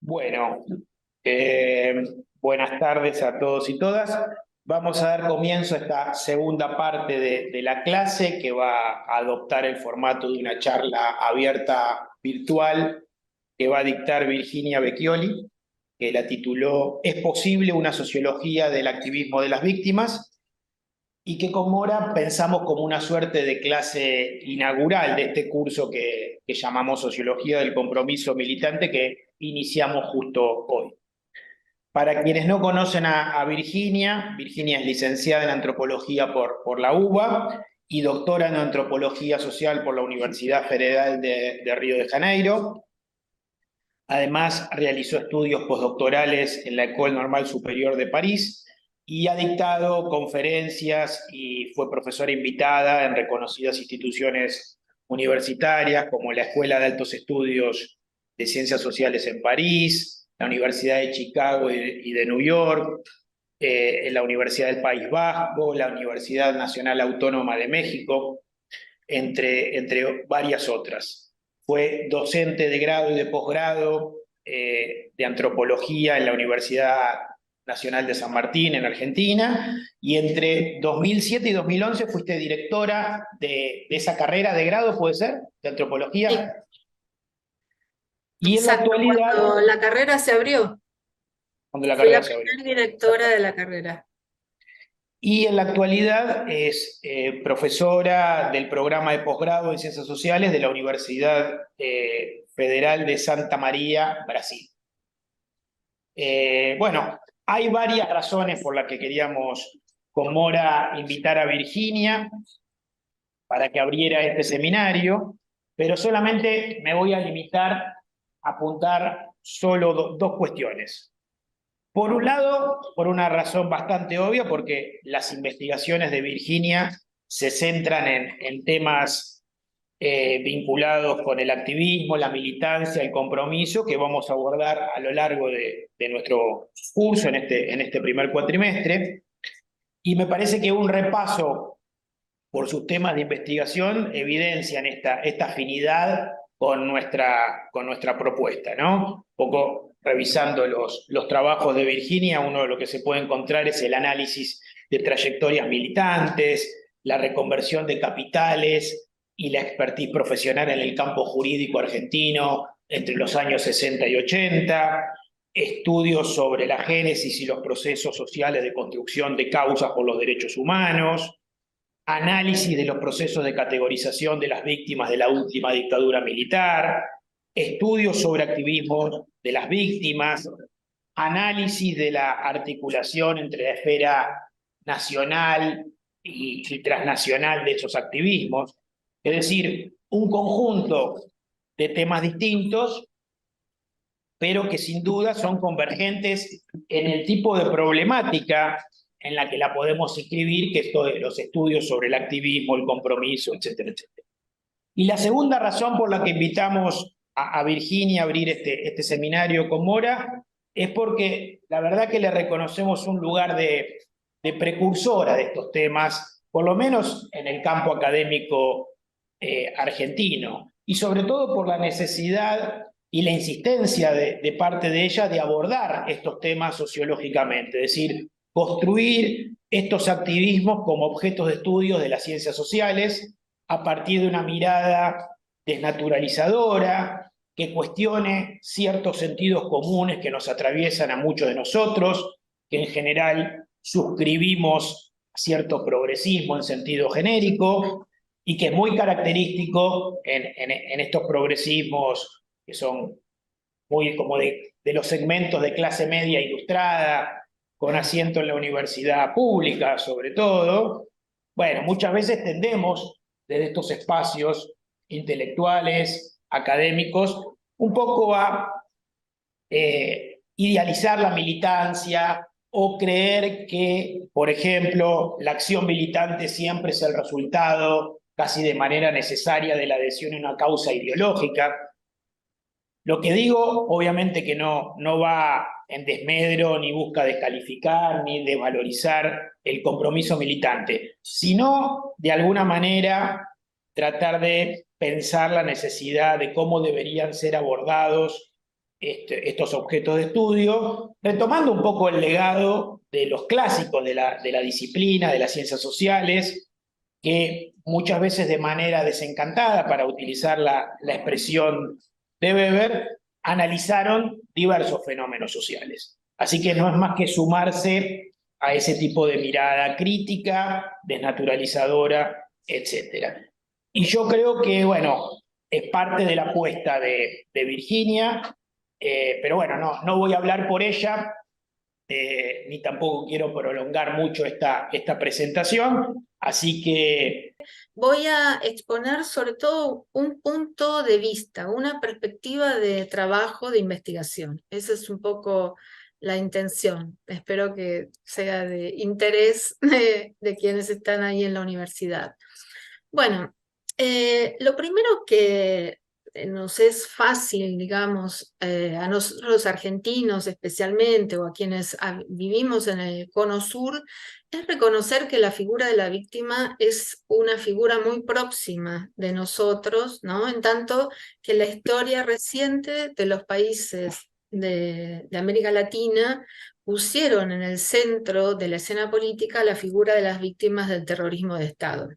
Bueno, eh, buenas tardes a todos y todas. Vamos a dar comienzo a esta segunda parte de la clase que va a adoptar el formato de una charla abierta virtual que va a dictar Virginia Becchioli, que la tituló ¿Es posible una sociología del activismo de las víctimas? Y que con Mora pensamos como una suerte de clase inaugural de este curso que llamamos Sociología del Compromiso Militante que iniciamos justo hoy. Para quienes no conocen a Virginia, Virginia es licenciada en Antropología por la UBA y doctora en Antropología Social por la Universidad Federal de Río de Janeiro. Además, realizó estudios postdoctorales en la École Normale Supérieure de París y ha dictado conferencias y fue profesora invitada en reconocidas instituciones universitarias como la Escuela de Altos Estudios de Ciencias Sociales en París, la Universidad de Chicago y de New York, la Universidad del País Vasco, la Universidad Nacional Autónoma de México, entre varias otras. Fue docente de grado y de posgrado de antropología en la Universidad Nacional de San Martín, en Argentina, y entre 2007 y 2011 fuiste directora de esa carrera de grado, ¿puede ser? De Sí, antropología. Y en la exacto. actualidad, Cuando la carrera se abrió, cuando la fui carrera la se abrió. primera directora de la carrera. Y en la actualidad es profesora del programa de posgrado en Ciencias Sociales de la Universidad Federal de Santa María, Brasil. Bueno, hay varias razones por las que queríamos con Mora invitar a Virginia para que abriera este seminario, pero solamente me voy a limitar a apuntar solo dos cuestiones. Por un lado, por una razón bastante obvia, porque las investigaciones de Virginia se centran en temas vinculados con el activismo, la militancia, el compromiso que vamos a abordar a lo largo de nuestro curso en este primer cuatrimestre. Y me parece que un repaso por sus temas de investigación evidencian esta afinidad con nuestra propuesta, ¿no? Un poco revisando los trabajos de Virginia, uno de lo que se puede encontrar es el análisis de trayectorias militantes, la reconversión de capitales y la expertise profesional en el campo jurídico argentino entre los años 60 y 80, estudios sobre la génesis y los procesos sociales de construcción de causas por los derechos humanos, análisis de los procesos de categorización de las víctimas de la última dictadura militar, estudios sobre activismo de las víctimas, análisis de la articulación entre la esfera nacional y transnacional de esos activismos, es decir, un conjunto de temas distintos, pero que sin duda son convergentes en el tipo de problemática en la que la podemos inscribir, que es todo de los estudios sobre el activismo, el compromiso, etcétera, etcétera. Y la segunda razón por la que invitamos a Virginia a abrir este seminario con Mora es porque la verdad que le reconocemos un lugar de precursora de estos temas, por lo menos en el campo académico argentino, y sobre todo por la necesidad y la insistencia de parte de ella de abordar estos temas sociológicamente, es decir, construir estos activismos como objetos de estudio de las ciencias sociales a partir de una mirada desnaturalizadora, que cuestione ciertos sentidos comunes que nos atraviesan a muchos de nosotros, que en general suscribimos cierto progresismo en sentido genérico, y que es muy característico en estos progresismos que son muy como de los segmentos de clase media ilustrada, con asiento en la universidad pública sobre todo. Bueno, muchas veces tendemos desde estos espacios intelectuales, académicos, un poco a idealizar la militancia o creer que, por ejemplo, la acción militante siempre es el resultado casi de manera necesaria de la adhesión a una causa ideológica. Lo que digo, obviamente que no va en desmedro, ni busca descalificar, ni desvalorizar el compromiso militante, sino de alguna manera tratar de pensar la necesidad de cómo deberían ser abordados estos objetos de estudio, retomando un poco el legado de los clásicos de la disciplina, de las ciencias sociales, que muchas veces de manera desencantada, para utilizar la expresión de Weber, analizaron diversos fenómenos sociales. Así que no es más que sumarse a ese tipo de mirada crítica, desnaturalizadora, etc. Y yo creo que, bueno, es parte de la apuesta de Virginia, pero bueno, no voy a hablar por ella, ni tampoco quiero prolongar mucho esta presentación, así que... Voy a exponer sobre todo un punto de vista, una perspectiva de trabajo, de investigación. Esa es un poco la intención. Espero que sea de interés de quienes están ahí en la universidad. Bueno, lo primero que nos es fácil, digamos, a nosotros los argentinos especialmente, o a quienes vivimos en el Cono Sur, es reconocer que la figura de la víctima es una figura muy próxima de nosotros, ¿no? En tanto que la historia reciente de los países de América Latina pusieron en el centro de la escena política la figura de las víctimas del terrorismo de Estado.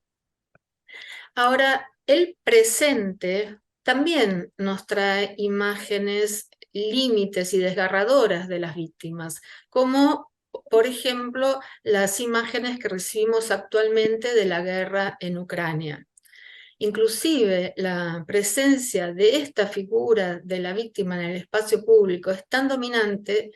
Ahora, el presente también nos trae imágenes límites y desgarradoras de las víctimas, como por ejemplo las imágenes que recibimos actualmente de la guerra en Ucrania. Inclusive la presencia de esta figura de la víctima en el espacio público es tan dominante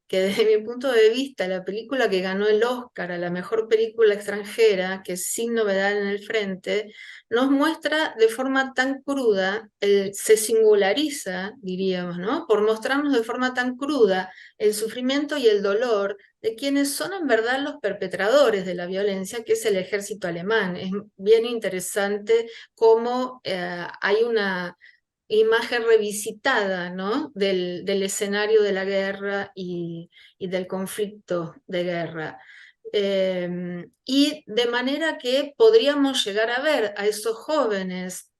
que desde mi punto de vista la película que ganó el Oscar a la mejor película extranjera, que es Sin Novedad en el Frente, nos muestra de forma tan cruda, se singulariza, diríamos, ¿no? Por mostrarnos de forma tan cruda el sufrimiento y el dolor de quienes son en verdad los perpetradores de la violencia, que es el ejército alemán. Es bien interesante cómo hay una imagen revisitada, ¿no? del escenario de la guerra y del conflicto de guerra. Y de manera que podríamos llegar a ver a esos jóvenes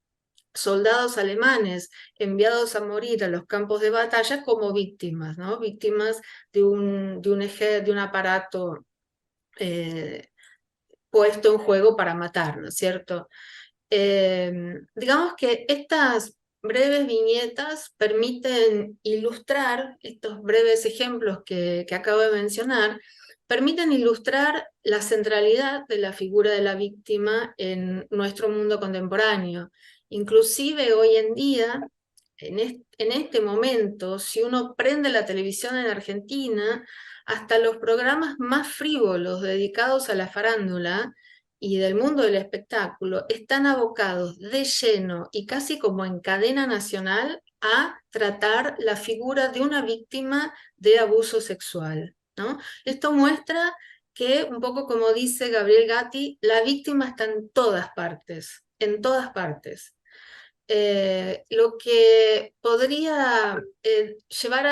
soldados alemanes enviados a morir a los campos de batalla como víctimas, ¿no? Víctimas de un aparato puesto en juego para matar, ¿no es cierto? Digamos que estas breves viñetas permiten ilustrar, estos breves ejemplos que acabo de mencionar, permiten ilustrar la centralidad de la figura de la víctima en nuestro mundo contemporáneo. Inclusive hoy en día, en este momento, si uno prende la televisión en Argentina, hasta los programas más frívolos dedicados a la farándula y del mundo del espectáculo están abocados de lleno y casi como en cadena nacional a tratar la figura de una víctima de abuso sexual, ¿no? Esto muestra que, un poco como dice Gabriel Gatti, la víctima está en todas partes, en todas partes. Lo que podría llevar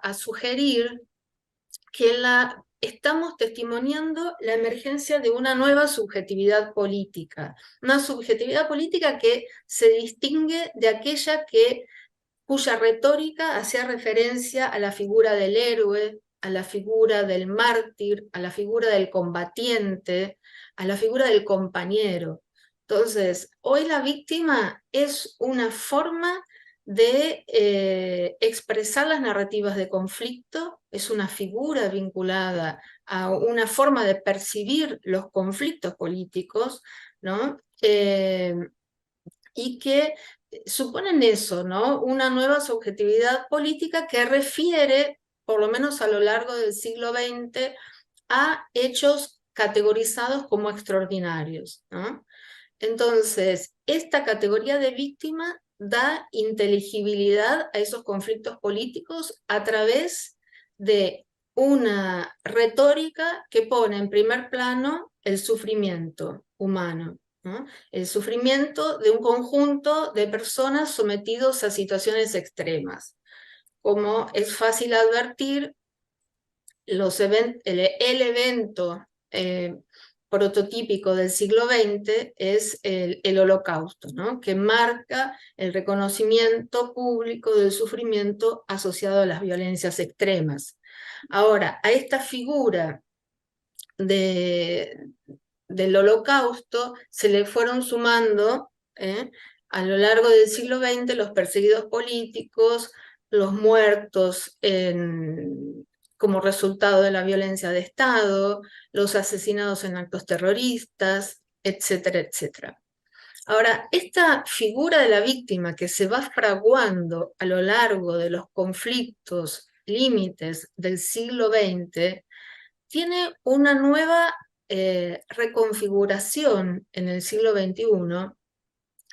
a sugerir que estamos testimoniando la emergencia de una nueva subjetividad política, una subjetividad política que se distingue de aquella cuya retórica hacía referencia a la figura del héroe, a la figura del mártir, a la figura del combatiente, a la figura del compañero. Entonces, hoy la víctima es una forma de expresar las narrativas de conflicto, es una figura vinculada a una forma de percibir los conflictos políticos, ¿no? Y que suponen eso, ¿no? Una nueva subjetividad política que refiere, por lo menos a lo largo del siglo XX, a hechos categorizados como extraordinarios, ¿no? Entonces, esta categoría de víctima da inteligibilidad a esos conflictos políticos a través de una retórica que pone en primer plano el sufrimiento humano, ¿no? El sufrimiento de un conjunto de personas sometidos a situaciones extremas. Como es fácil advertir, el evento prototípico del siglo XX es el Holocausto, ¿no? Que marca el reconocimiento público del sufrimiento asociado a las violencias extremas. Ahora, a esta figura del Holocausto se le fueron sumando a lo largo del siglo XX los perseguidos políticos, los muertos como resultado de la violencia de Estado, los asesinados en actos terroristas, etcétera, etcétera. Ahora, esta figura de la víctima que se va fraguando a lo largo de los conflictos límites del siglo XX tiene una nueva reconfiguración en el siglo XXI,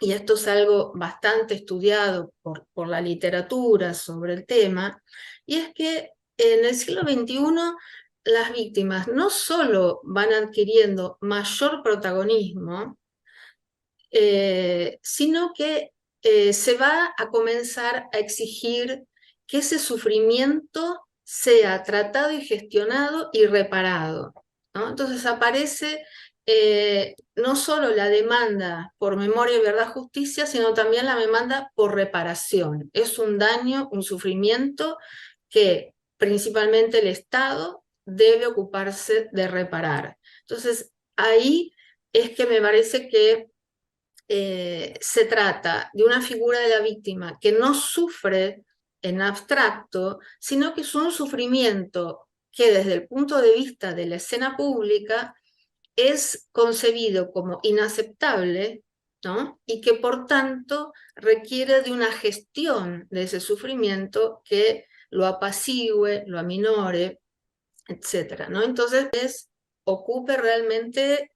y esto es algo bastante estudiado por la literatura sobre el tema, y es que en el siglo XXI las víctimas no solo van adquiriendo mayor protagonismo, sino que se va a comenzar a exigir que ese sufrimiento sea tratado y gestionado y reparado, ¿no? Entonces aparece no solo la demanda por memoria y verdad, justicia, sino también la demanda por reparación. Es un daño, un sufrimiento que principalmente el Estado debe ocuparse de reparar. Entonces ahí es que me parece que se trata de una figura de la víctima que no sufre en abstracto, sino que es un sufrimiento que desde el punto de vista de la escena pública es concebido como inaceptable, ¿no? Y que por tanto requiere de una gestión de ese sufrimiento que lo apacigüe, lo aminore, etcétera, ¿no? Entonces ocupe realmente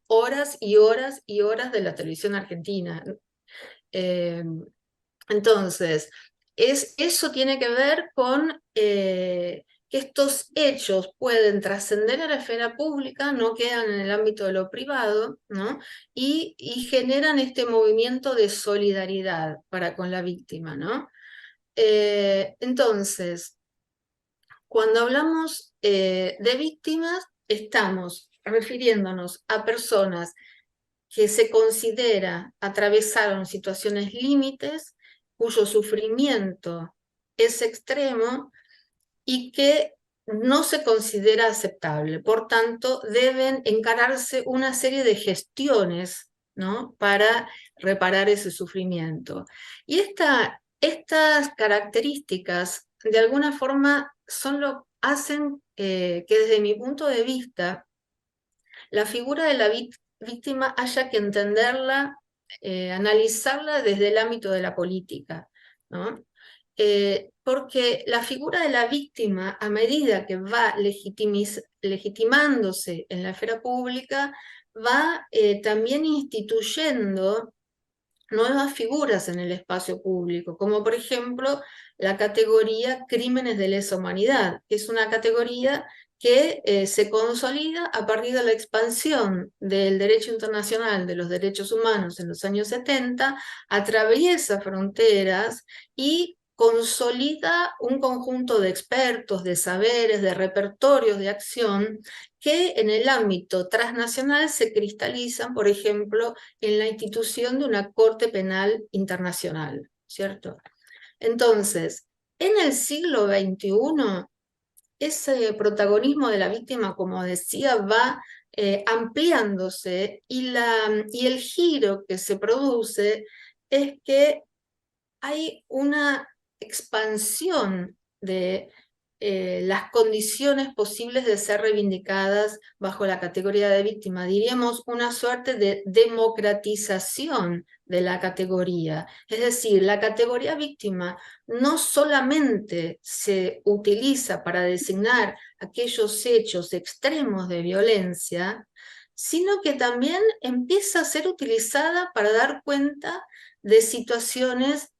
horas y horas y horas de la televisión argentina. Entonces, eso tiene que ver con que estos hechos pueden trascender a la esfera pública, no quedan en el ámbito de lo privado, ¿no? Y generan este movimiento de solidaridad para con la víctima, ¿no? Entonces, cuando hablamos de víctimas, estamos refiriéndonos a personas que se considera atravesaron situaciones límites, cuyo sufrimiento es extremo y que no se considera aceptable. Por tanto, deben encararse una serie de gestiones, ¿no? Para reparar ese sufrimiento. Y estas características, de alguna forma, hacen que desde mi punto de vista, la figura de la víctima haya que entenderla, analizarla desde el ámbito de la política, ¿no? Porque la figura de la víctima, a medida que va legitimándose en la esfera pública, va también instituyendo nuevas figuras en el espacio público, como por ejemplo la categoría crímenes de lesa humanidad, que es una categoría que se consolida a partir de la expansión del derecho internacional de los derechos humanos en los años 70, atraviesa fronteras y consolida un conjunto de expertos, de saberes, de repertorios de acción que en el ámbito transnacional se cristalizan, por ejemplo, en la institución de una Corte Penal Internacional, ¿cierto? Entonces, en el siglo XXI, ese protagonismo de la víctima, como decía, va ampliándose y el giro que se produce es que hay una expansión de las condiciones posibles de ser reivindicadas bajo la categoría de víctima. Diríamos una suerte de democratización de la categoría. Es decir, la categoría víctima no solamente se utiliza para designar aquellos hechos extremos de violencia, sino que también empieza a ser utilizada para dar cuenta de situaciones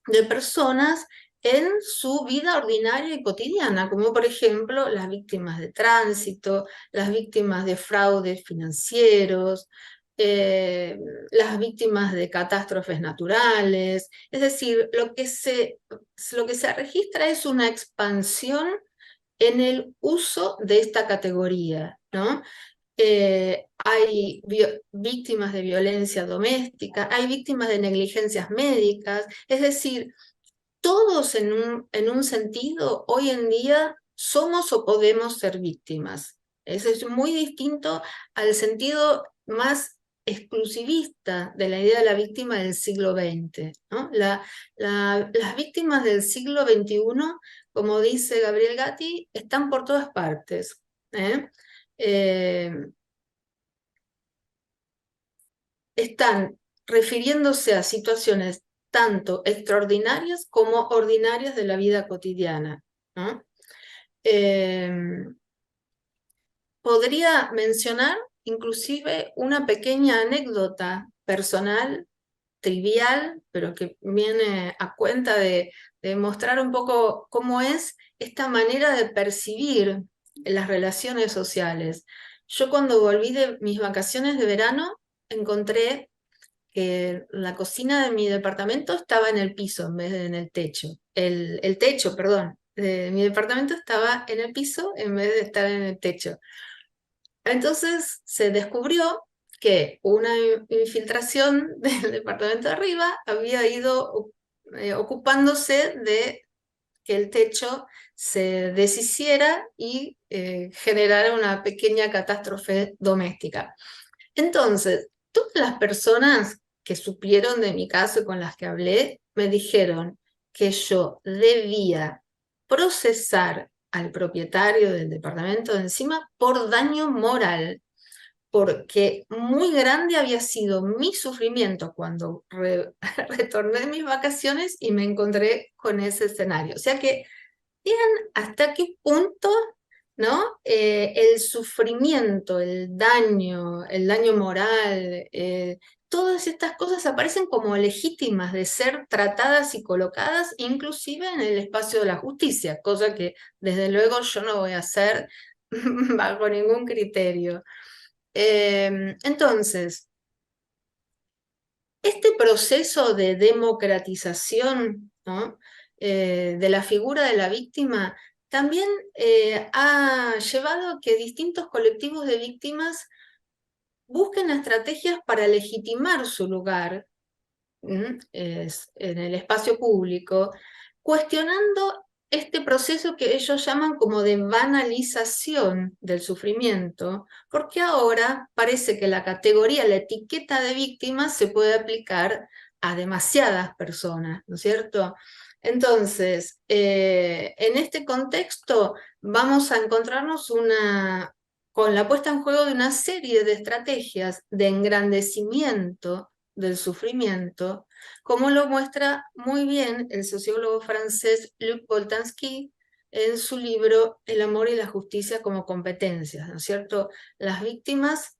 de personas en su vida ordinaria y cotidiana, como por ejemplo las víctimas de tránsito, las víctimas de fraudes financieros, las víctimas de catástrofes naturales. Es decir, lo que se registra es una expansión en el uso de esta categoría, ¿no? hay víctimas de violencia doméstica, hay víctimas de negligencias médicas, es decir, todos en un sentido hoy en día somos o podemos ser víctimas. Eso es muy distinto al sentido más exclusivista de la idea de la víctima del siglo XX, ¿no? Las víctimas del siglo XXI, como dice Gabriel Gatti, están por todas partes, ¿eh? Están refiriéndose a situaciones tanto extraordinarias como ordinarias de la vida cotidiana, ¿no? Podría mencionar inclusive una pequeña anécdota personal, trivial, pero que viene a cuenta de mostrar un poco cómo es esta manera de percibir las relaciones sociales. Yo cuando volví de mis vacaciones de verano encontré que la cocina de mi departamento estaba en el piso en vez de en el techo. El techo, perdón, de mi departamento estaba en el piso en vez de estar en el techo. Entonces se descubrió que una infiltración del departamento de arriba había ido ocupándose de que el techo se deshiciera y generara una pequeña catástrofe doméstica. Entonces, todas las personas que supieron de mi caso y con las que hablé, me dijeron que yo debía procesar al propietario del departamento de encima por daño moral, porque muy grande había sido mi sufrimiento cuando retorné de mis vacaciones y me encontré con ese escenario. O sea que vean hasta qué punto, ¿no? El sufrimiento, el daño moral, todas estas cosas aparecen como legítimas de ser tratadas y colocadas, inclusive en el espacio de la justicia, cosa que desde luego yo no voy a hacer bajo ningún criterio. Entonces, este proceso de democratización, ¿no? De la figura de la víctima también ha llevado a que distintos colectivos de víctimas busquen estrategias para legitimar su lugar en el espacio público, cuestionando este proceso que ellos llaman como de banalización del sufrimiento, porque ahora parece que la categoría, la etiqueta de víctima se puede aplicar a demasiadas personas, ¿no es cierto? Entonces, en este contexto vamos a encontrarnos con la puesta en juego de una serie de estrategias de engrandecimiento del sufrimiento, como lo muestra muy bien el sociólogo francés Luc Boltanski en su libro El amor y la justicia como competencias, ¿no es cierto? Las víctimas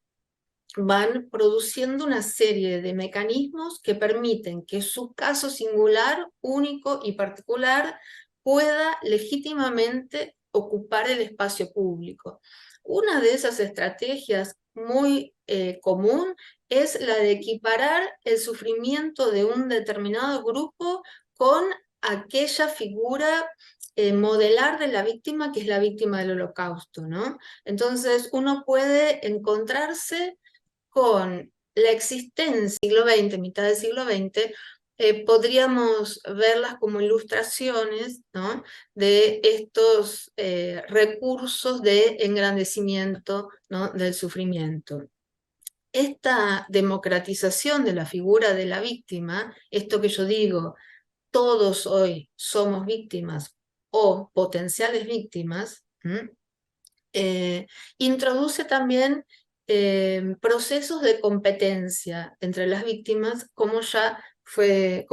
van produciendo una serie de mecanismos que permiten que su caso singular, único y particular pueda legítimamente ocupar el espacio público. Una de esas estrategias muy común es la de equiparar el sufrimiento de un determinado grupo con aquella figura modelar de la víctima que es la víctima del Holocausto, ¿no? Entonces uno puede encontrarse con la existencia del siglo XX, mitad del siglo XX, podríamos verlas como ilustraciones, ¿no? De estos recursos de engrandecimiento, ¿no? Del sufrimiento. Esta democratización de la figura de la víctima, esto que yo digo, todos hoy somos víctimas o potenciales víctimas, introduce también procesos de competencia entre las víctimas, como ya fue,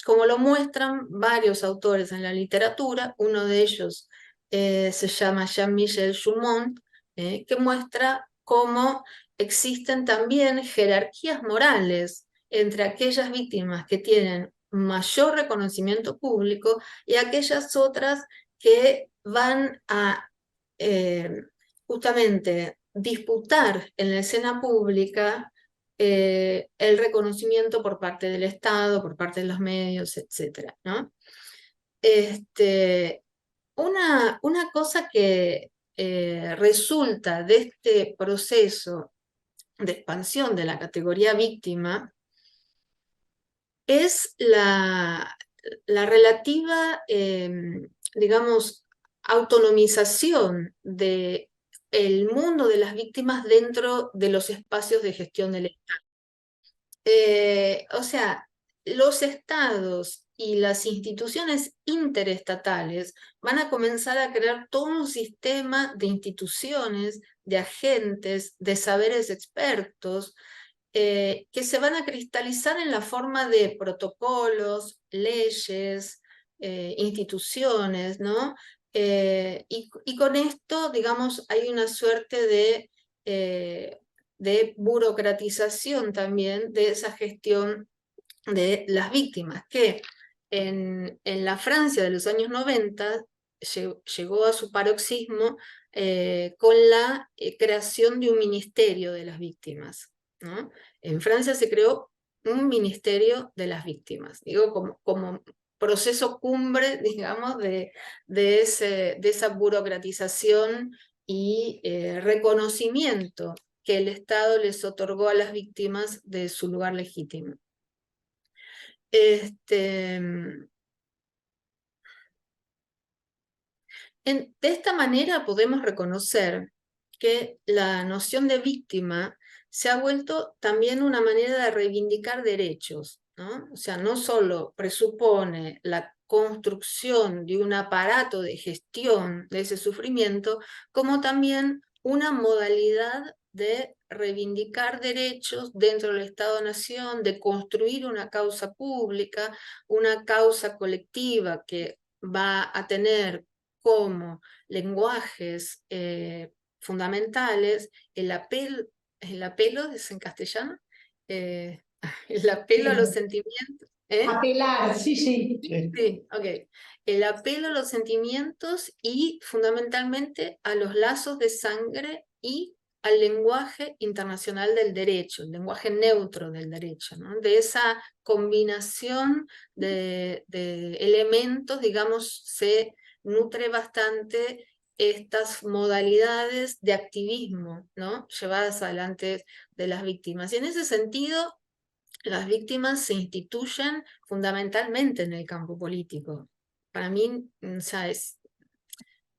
como lo muestran varios autores en la literatura. Uno de ellos se llama Jean-Michel Choumont, que muestra cómo existen también jerarquías morales entre aquellas víctimas que tienen mayor reconocimiento público y aquellas otras que van a justamente disputar en la escena pública el reconocimiento por parte del Estado, por parte de los medios, etc., ¿no? Una cosa que resulta de este proceso de expansión de la categoría víctima es la relativa, digamos, autonomización del mundo de las víctimas dentro de los espacios de gestión del Estado. O sea, los estados y las instituciones interestatales van a comenzar a crear todo un sistema de instituciones, de agentes, de saberes expertos, que se van a cristalizar en la forma de protocolos, leyes, instituciones, ¿no? Y con esto, digamos, hay una suerte de burocratización también de esa gestión de las víctimas, que en la Francia de los años 90 llegó a su paroxismo con la creación de un ministerio de las víctimas, ¿no? En Francia se creó un ministerio de las víctimas, digo, como proceso cumbre, digamos, de esa burocratización y reconocimiento que el Estado les otorgó a las víctimas de su lugar legítimo. De esta manera podemos reconocer que la noción de víctima se ha vuelto también una manera de reivindicar derechos, ¿no? O sea, no solo presupone la construcción de un aparato de gestión de ese sufrimiento, como también una modalidad de reivindicar derechos dentro del Estado-Nación, de construir una causa pública, una causa colectiva que va a tener como lenguajes fundamentales el apelo ¿es en castellano? El apelo a los sentimientos. Apelar, sí, sí. Sí, ok. El apelo a los sentimientos y fundamentalmente a los lazos de sangre y al lenguaje internacional del derecho, el lenguaje neutro del derecho, ¿no? De esa combinación de elementos, digamos, se nutre bastante estas modalidades de activismo, ¿no? Llevadas adelante de las víctimas. Y en ese sentido, las víctimas se instituyen fundamentalmente en el campo político. Para mí, o sea, es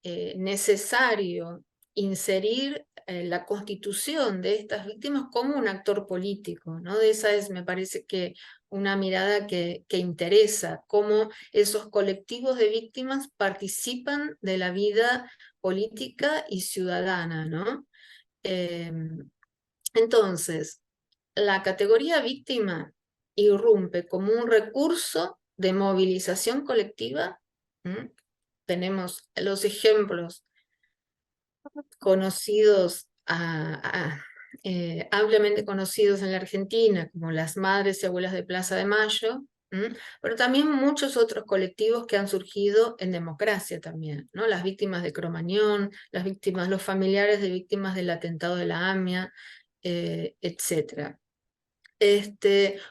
necesario inserir la constitución de estas víctimas como un actor político, ¿no? De esa es, me parece que una mirada que interesa, cómo esos colectivos de víctimas participan de la vida política y ciudadana, ¿no? Entonces, la categoría víctima irrumpe como un recurso de movilización colectiva. Tenemos los ejemplos conocidos, ampliamente conocidos en la Argentina, como las Madres y Abuelas de Plaza de Mayo, pero también muchos otros colectivos que han surgido en democracia también, ¿no? Las víctimas de Cromañón, las víctimas, los familiares de víctimas del atentado de la AMIA, etc.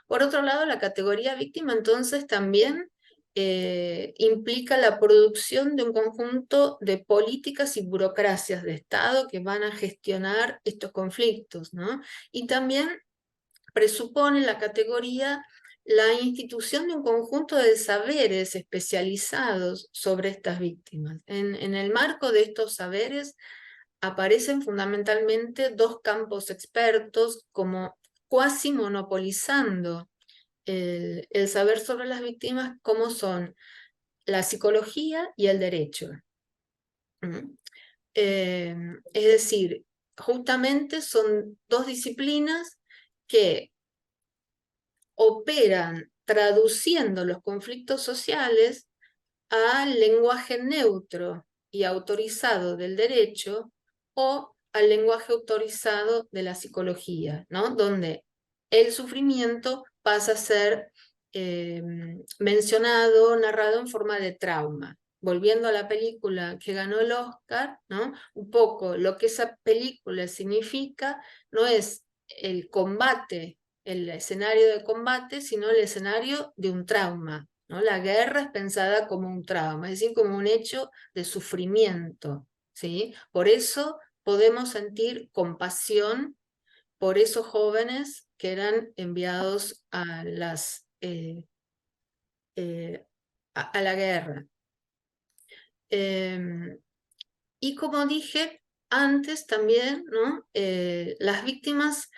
Por otro lado, la categoría víctima entonces también implica la producción de un conjunto de políticas y burocracias de Estado que van a gestionar estos conflictos, ¿no? Y también presupone la categoría la institución de un conjunto de saberes especializados sobre estas víctimas. En el marco de estos saberes aparecen fundamentalmente dos campos expertos como cuasi monopolizando el saber sobre las víctimas, como son la psicología y el derecho. Es decir, justamente son dos disciplinas que operan traduciendo los conflictos sociales al lenguaje neutro y autorizado del derecho o al lenguaje autorizado de la psicología, ¿no? Donde el sufrimiento pasa a ser mencionado, narrado en forma de trauma. Volviendo a la película que ganó el Oscar, ¿no? Un poco lo que esa película significa no es el combate, el escenario de combate, sino el escenario de un trauma, ¿no? La guerra es pensada como un trauma, es decir, como un hecho de sufrimiento, ¿sí? Por eso podemos sentir compasión por esos jóvenes que eran enviados a a la guerra. Y como dije antes también, ¿no? Las víctimas,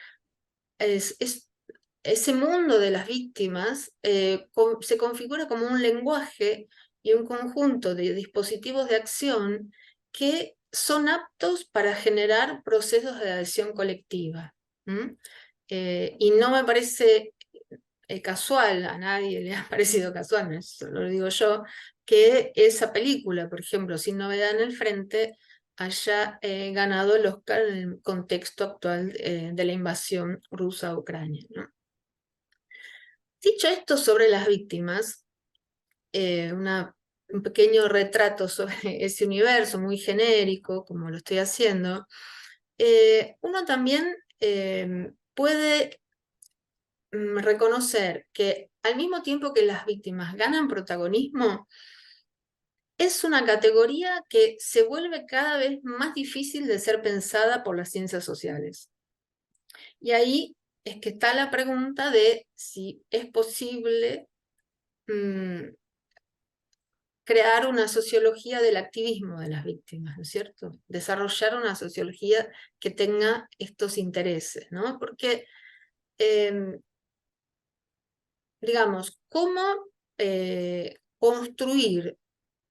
ese mundo de las víctimas se configura como un lenguaje y un conjunto de dispositivos de acción que son aptos para generar procesos de adhesión colectiva. Y no me parece casual, a nadie le ha parecido casual, eso lo digo yo, que esa película, por ejemplo, Sin Novedad en el Frente, haya ganado el Oscar en el contexto actual de la invasión rusa a Ucrania, ¿no? Dicho esto sobre las víctimas, un pequeño retrato sobre ese universo muy genérico, como lo estoy haciendo, uno también puede reconocer que al mismo tiempo que las víctimas ganan protagonismo, es una categoría que se vuelve cada vez más difícil de ser pensada por las ciencias sociales. Y ahí es que está la pregunta de si es posible crear una sociología del activismo de las víctimas, ¿no es cierto? Desarrollar una sociología que tenga estos intereses, ¿no? Porque digamos, cómo construir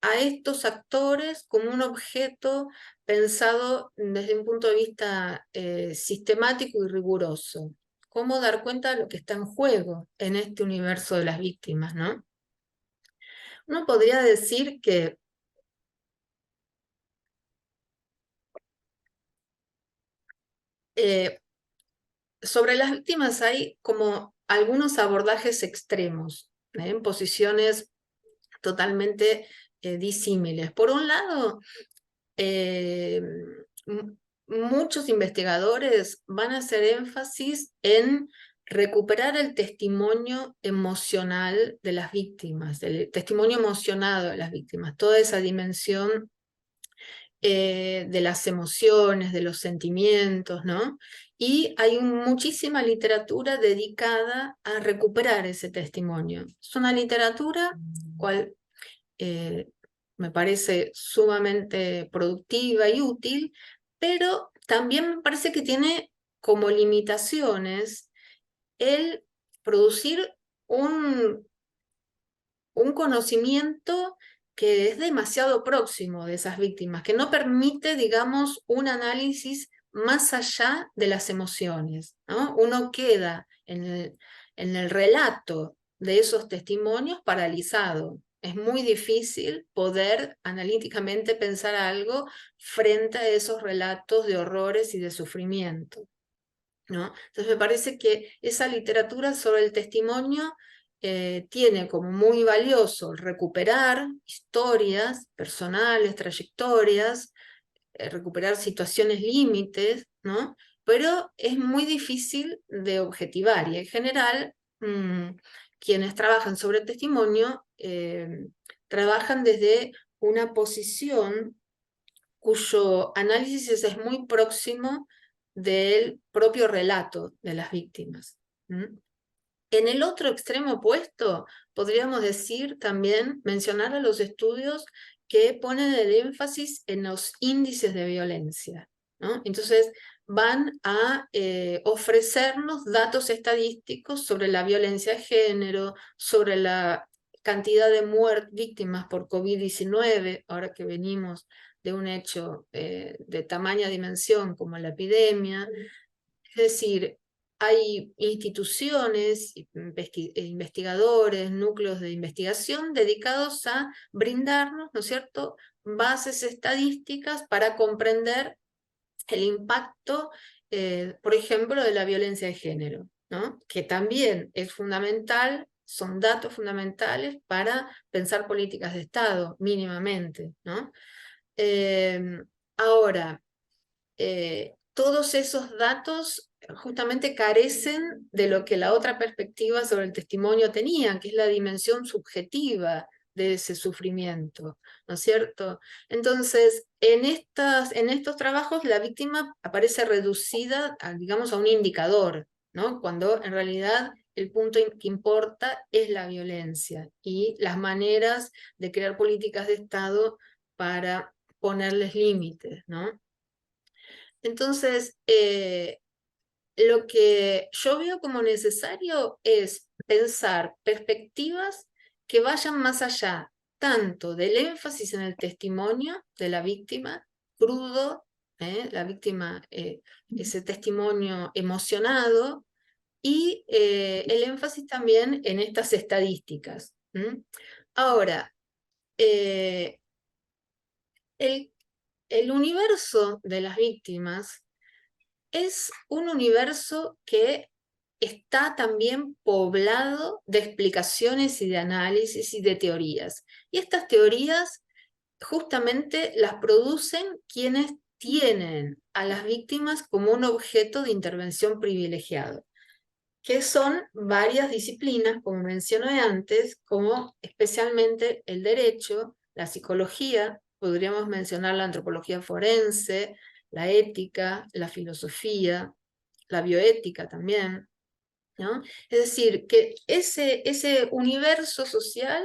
a estos actores como un objeto pensado desde un punto de vista sistemático y riguroso. Cómo dar cuenta de lo que está en juego en este universo de las víctimas, ¿no? Uno podría decir que sobre las víctimas hay como algunos abordajes extremos, en posiciones totalmente disímiles. Por un lado, muchos investigadores van a hacer énfasis en recuperar el testimonio emocional de las víctimas, el testimonio emocionado de las víctimas, toda esa dimensión de las emociones, de los sentimientos, ¿no? Y hay muchísima literatura dedicada a recuperar ese testimonio. Es una literatura cual me parece sumamente productiva y útil, pero también me parece que tiene como limitaciones el producir un conocimiento que es demasiado próximo de esas víctimas, que no permite, digamos, un análisis más allá de las emociones, ¿no? Uno queda en el relato de esos testimonios paralizado. Es muy difícil poder analíticamente pensar algo frente a esos relatos de horrores y de sufrimiento, ¿no? Entonces me parece que esa literatura sobre el testimonio tiene como muy valioso recuperar historias personales, trayectorias, recuperar situaciones límites, ¿no? Pero es muy difícil de objetivar y en general quienes trabajan sobre el testimonio trabajan desde una posición cuyo análisis es muy próximo del propio relato de las víctimas. En el otro extremo opuesto, podríamos decir también, mencionar a los estudios que ponen el énfasis en los índices de violencia, ¿no? Entonces van a ofrecernos datos estadísticos sobre la violencia de género, sobre la cantidad de víctimas por COVID-19, ahora que venimos de un hecho de tamaña dimensión como la epidemia. Es decir, hay instituciones, investigadores, núcleos de investigación dedicados a brindarnos, ¿no es cierto?, bases estadísticas para comprender el impacto, por ejemplo, de la violencia de género, ¿no? Que también es fundamental, son datos fundamentales para pensar políticas de Estado, mínimamente, ¿no? Ahora, todos esos datos justamente carecen de lo que la otra perspectiva sobre el testimonio tenía, que es la dimensión subjetiva de ese sufrimiento, ¿no es cierto? Entonces, en estos trabajos la víctima aparece reducida, digamos, a un indicador, ¿no? Cuando en realidad el punto que importa es la violencia y las maneras de crear políticas de Estado para ponerles límites, ¿no? Entonces, lo que yo veo como necesario es pensar perspectivas que vayan más allá, tanto del énfasis en el testimonio de la víctima, crudo, la víctima, ese testimonio emocionado, y el énfasis también en estas estadísticas. Ahora, el, el universo de las víctimas es un universo que está también poblado de explicaciones y de análisis y de teorías. Y estas teorías justamente las producen quienes tienen a las víctimas como un objeto de intervención privilegiado, que son varias disciplinas, como mencioné antes, como especialmente el derecho, la psicología, podríamos mencionar la antropología forense, la ética, la filosofía, la bioética también, ¿no? Es decir, que ese universo social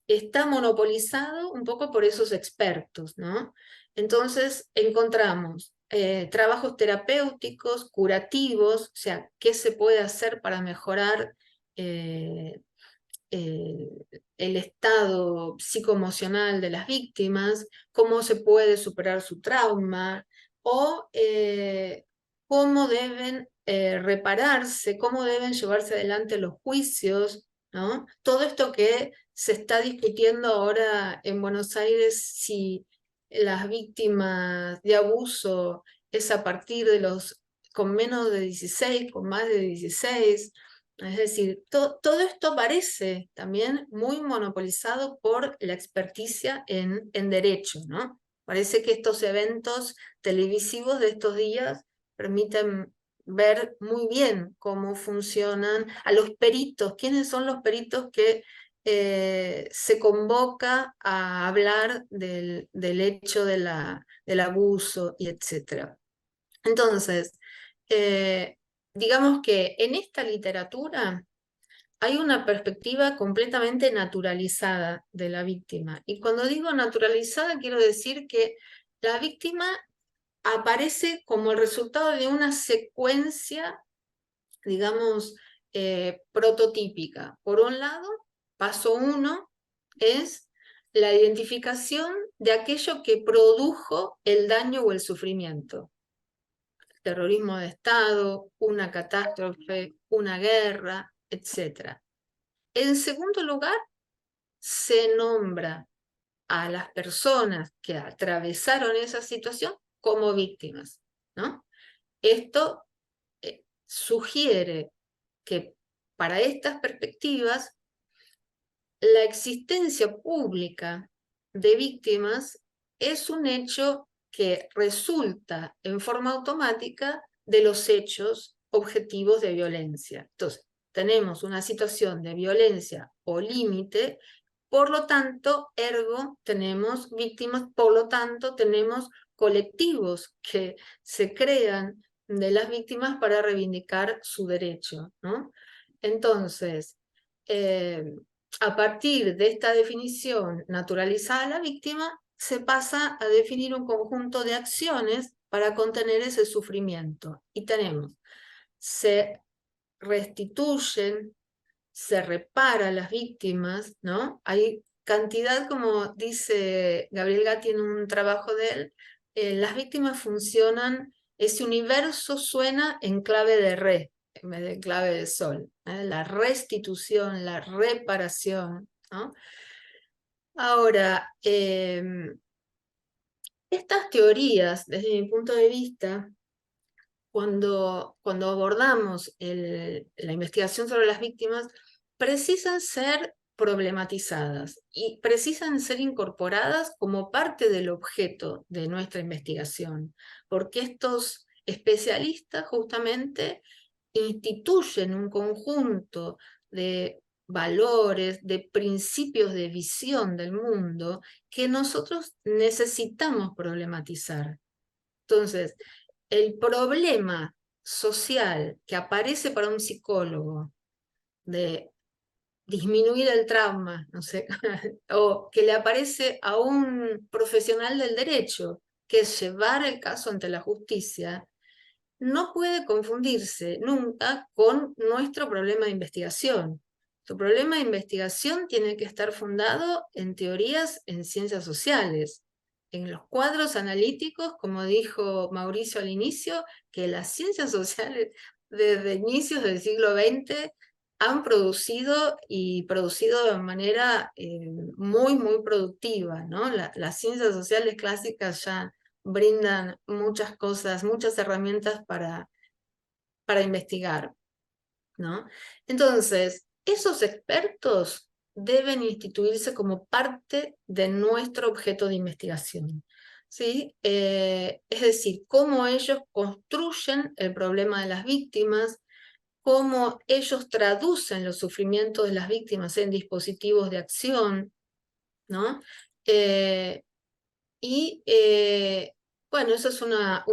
está monopolizado un poco por esos expertos, ¿no? Entonces encontramos trabajos terapéuticos, curativos, o sea, qué se puede hacer para mejorar eh, eh, el estado psicoemocional de las víctimas, cómo se puede superar su trauma, o cómo deben repararse, cómo deben llevarse adelante los juicios, ¿no? Todo esto que se está discutiendo ahora en Buenos Aires, si las víctimas de abuso es a partir de los con menos de 16, con más de 16, es decir, todo esto parece también muy monopolizado por la experticia en derecho, ¿no? Parece que estos eventos televisivos de estos días permiten ver muy bien cómo funcionan a los peritos, quiénes son los peritos que se convoca a hablar del hecho del abuso y etc. Entonces, digamos que en esta literatura hay una perspectiva completamente naturalizada de la víctima. Y cuando digo naturalizada, quiero decir que la víctima aparece como el resultado de una secuencia, digamos, prototípica. Por un lado, paso 1 es la identificación de aquello que produjo el daño o el sufrimiento. Terrorismo de Estado, una catástrofe, una guerra, etc. En segundo lugar, se nombra a las personas que atravesaron esa situación como víctimas, ¿no? Esto sugiere que para estas perspectivas la existencia pública de víctimas es un hecho que resulta en forma automática de los hechos objetivos de violencia. Entonces, tenemos una situación de violencia o límite, por lo tanto, ergo, tenemos víctimas, por lo tanto, tenemos colectivos que se crean de las víctimas para reivindicar su derecho, ¿no? Entonces, a partir de esta definición naturalizada de la víctima, se pasa a definir un conjunto de acciones para contener ese sufrimiento. Y tenemos, se restituyen, se repara a las víctimas, ¿no? Hay cantidad, como dice Gabriel Gatti en un trabajo de él, las víctimas funcionan, ese universo suena en clave de re, en vez de clave de sol, la restitución, la reparación, ¿no? Ahora, estas teorías, desde mi punto de vista, cuando abordamos la investigación sobre las víctimas, precisan ser problematizadas y precisan ser incorporadas como parte del objeto de nuestra investigación, porque estos especialistas justamente instituyen un conjunto de valores, de principios de visión del mundo que nosotros necesitamos problematizar. Entonces, el problema social que aparece para un psicólogo de disminuir el trauma, no sé, o que le aparece a un profesional del derecho, que es llevar el caso ante la justicia, no puede confundirse nunca con nuestro problema de investigación. Tu problema de investigación tiene que estar fundado en teorías en ciencias sociales, en los cuadros analíticos, como dijo Mauricio al inicio, que las ciencias sociales desde inicios del siglo XX han producido y producido de manera muy, muy productiva, ¿no? Las ciencias sociales clásicas ya brindan muchas cosas, muchas herramientas para investigar, ¿no? Entonces, esos expertos deben instituirse como parte de nuestro objeto de investigación, ¿sí? Es decir, cómo ellos construyen el problema de las víctimas, cómo ellos traducen los sufrimientos de las víctimas en dispositivos de acción, ¿no? Bueno, eso es una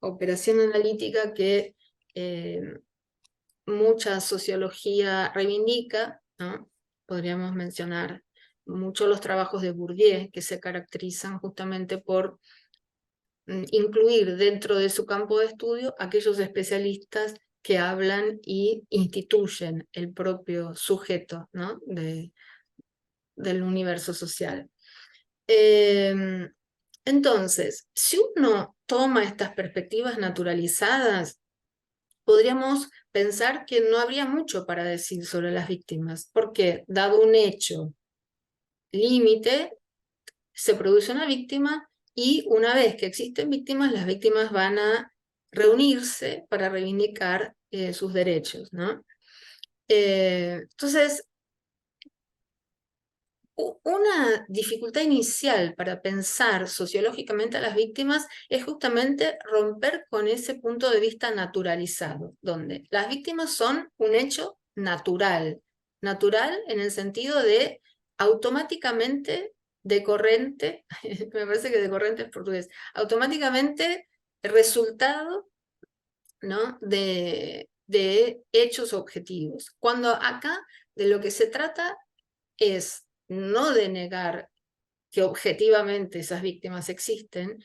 operación analítica que mucha sociología reivindica, ¿no? Podríamos mencionar mucho los trabajos de Bourdieu, que se caracterizan justamente por incluir dentro de su campo de estudio aquellos especialistas que hablan y instituyen el propio sujeto, ¿no? del universo social. Entonces, si uno toma estas perspectivas naturalizadas, podríamos pensar que no habría mucho para decir sobre las víctimas, porque dado un hecho límite, se produce una víctima y una vez que existen víctimas, las víctimas van a reunirse para reivindicar sus derechos, ¿no? Entonces, una dificultad inicial para pensar sociológicamente a las víctimas es justamente romper con ese punto de vista naturalizado, donde las víctimas son un hecho natural, natural en el sentido de automáticamente decorrente, me parece que decorrente es portugués, automáticamente resultado, ¿no? de hechos objetivos. Cuando acá de lo que se trata es no de negar que objetivamente esas víctimas existen,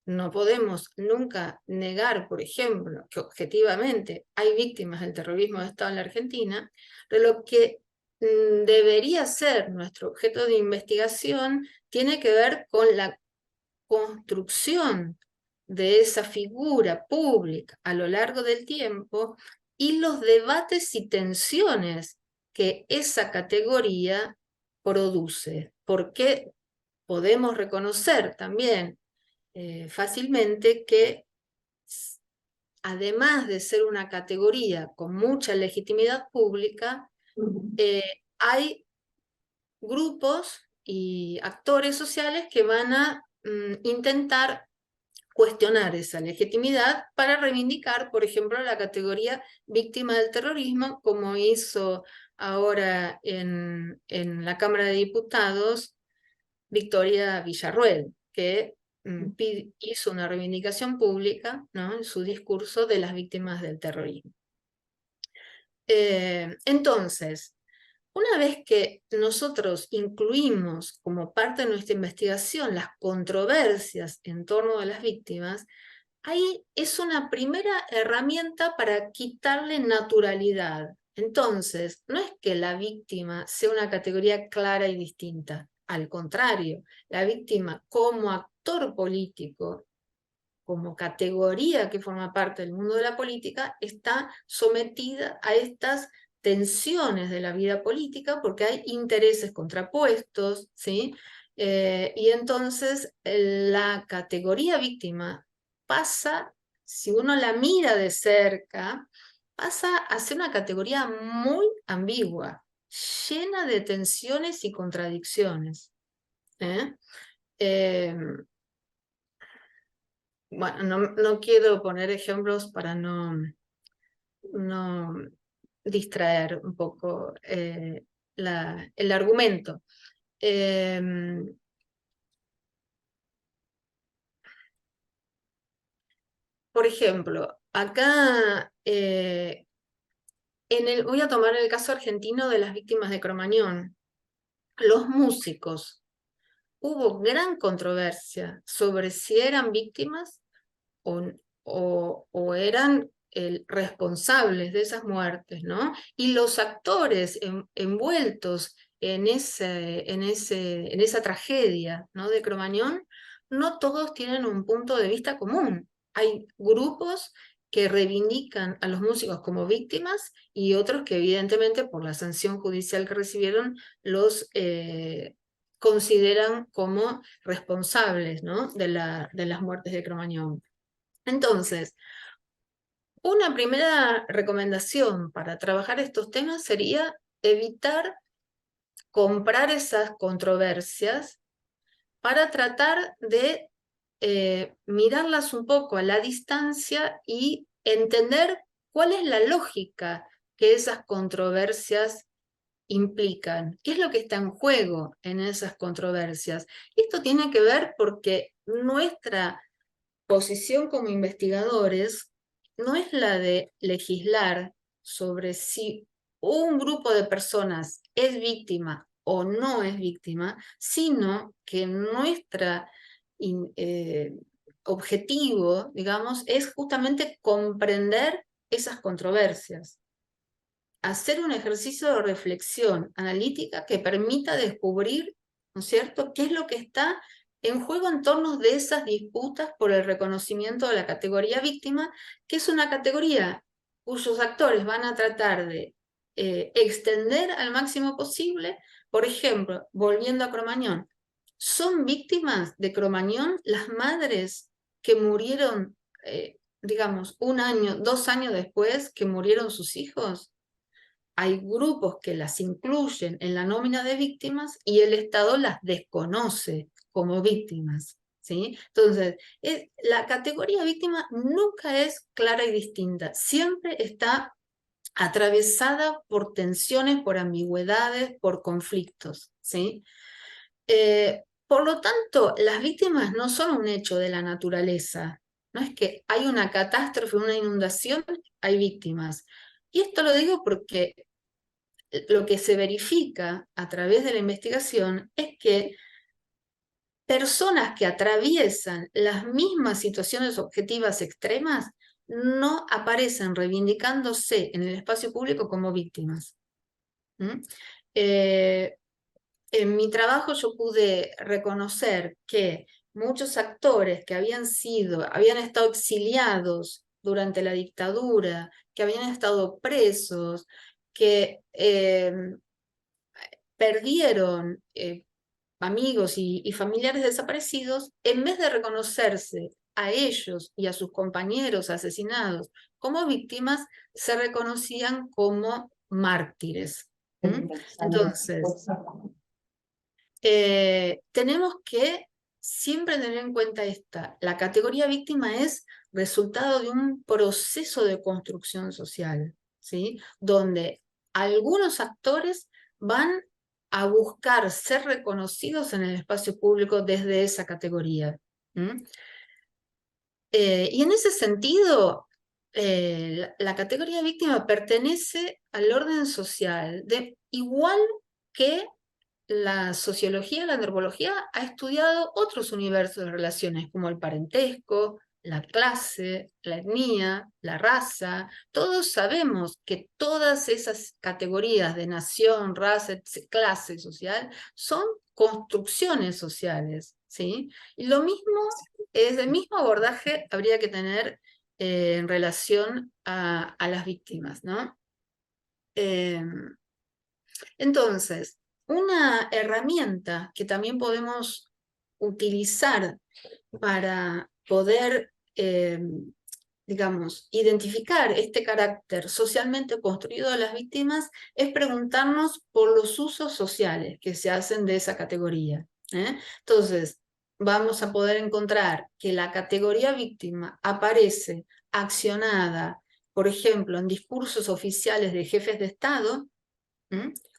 no podemos nunca negar, por ejemplo, que objetivamente hay víctimas del terrorismo de Estado en la Argentina, pero lo que debería ser nuestro objeto de investigación tiene que ver con la construcción de esa figura pública a lo largo del tiempo y los debates y tensiones que esa categoría produce, porque podemos reconocer también fácilmente que además de ser una categoría con mucha legitimidad pública, hay grupos y actores sociales que van a intentar cuestionar esa legitimidad para reivindicar, por ejemplo, la categoría víctima del terrorismo, como hizo ahora en la Cámara de Diputados Victoria Villarruel, que hizo una reivindicación pública, ¿no? en su discurso de las víctimas del terrorismo. Entonces, una vez que nosotros incluimos como parte de nuestra investigación las controversias en torno a las víctimas, ahí es una primera herramienta para quitarle naturalidad. Entonces, no es que la víctima sea una categoría clara y distinta. Al contrario, la víctima como actor político, como categoría que forma parte del mundo de la política, está sometida a estas tensiones de la vida política porque hay intereses contrapuestos, ¿sí? Y entonces la categoría víctima pasa, si uno la mira de cerca, pasa a ser una categoría muy ambigua, llena de tensiones y contradicciones. Bueno, no quiero poner ejemplos para no distraer un poco el argumento. Por ejemplo, acá voy a tomar el caso argentino de las víctimas de Cromañón. Los músicos, hubo gran controversia sobre si eran víctimas o eran responsables de esas muertes, ¿no? Y los actores envueltos en esa tragedia, ¿no?, de Cromañón, no todos tienen un punto de vista común. Hay grupos que reivindican a los músicos como víctimas y otros que evidentemente por la sanción judicial que recibieron los consideran como responsables, ¿no?, de las muertes de Cromañón. Entonces, una primera recomendación para trabajar estos temas sería evitar comprar esas controversias para tratar de mirarlas un poco a la distancia y entender cuál es la lógica que esas controversias implican, qué es lo que está en juego en esas controversias. Esto tiene que ver porque nuestra posición como investigadores no es la de legislar sobre si un grupo de personas es víctima o no es víctima, sino que nuestro objetivo, digamos, es justamente comprender esas controversias, hacer un ejercicio de reflexión analítica que permita descubrir, ¿no es cierto?, qué es lo que está en juego en torno de esas disputas por el reconocimiento de la categoría víctima, que es una categoría cuyos actores van a tratar de extender al máximo posible. Por ejemplo, volviendo a Cromañón, ¿son víctimas de Cromañón las madres que murieron, digamos, 1 año, 2 años después que murieron sus hijos? Hay grupos que las incluyen en la nómina de víctimas y el Estado las desconoce como víctimas, ¿sí? Entonces, la categoría víctima nunca es clara y distinta, siempre está atravesada por tensiones, por ambigüedades, por conflictos, ¿sí? Por lo tanto, las víctimas no son un hecho de la naturaleza, no es que hay una catástrofe, una inundación, hay víctimas. Y esto lo digo porque lo que se verifica a través de la investigación es que personas que atraviesan las mismas situaciones objetivas extremas no aparecen reivindicándose en el espacio público como víctimas. En mi trabajo yo pude reconocer que muchos actores que habían estado exiliados durante la dictadura, que habían estado presos, que perdieron amigos y familiares desaparecidos, en vez de reconocerse a ellos y a sus compañeros asesinados como víctimas, se reconocían como mártires. Entonces, tenemos que siempre tener en cuenta la categoría víctima es resultado de un proceso de construcción social, ¿sí?, donde algunos actores van a buscar ser reconocidos en el espacio público desde esa categoría. Y en ese sentido, la categoría víctima pertenece al orden social, igual que la sociología, la antropología ha estudiado otros universos de relaciones, como el parentesco, la clase, la etnia, la raza. Todos sabemos que todas esas categorías de nación, raza, clase social son construcciones sociales, ¿sí? Y lo mismo, el mismo abordaje habría que tener en relación a las víctimas, ¿no? Entonces, una herramienta que también podemos utilizar para poder, digamos, identificar este carácter socialmente construido de las víctimas es preguntarnos por los usos sociales que se hacen de esa categoría. Entonces, vamos a poder encontrar que la categoría víctima aparece accionada por ejemplo, en discursos oficiales de jefes de Estado,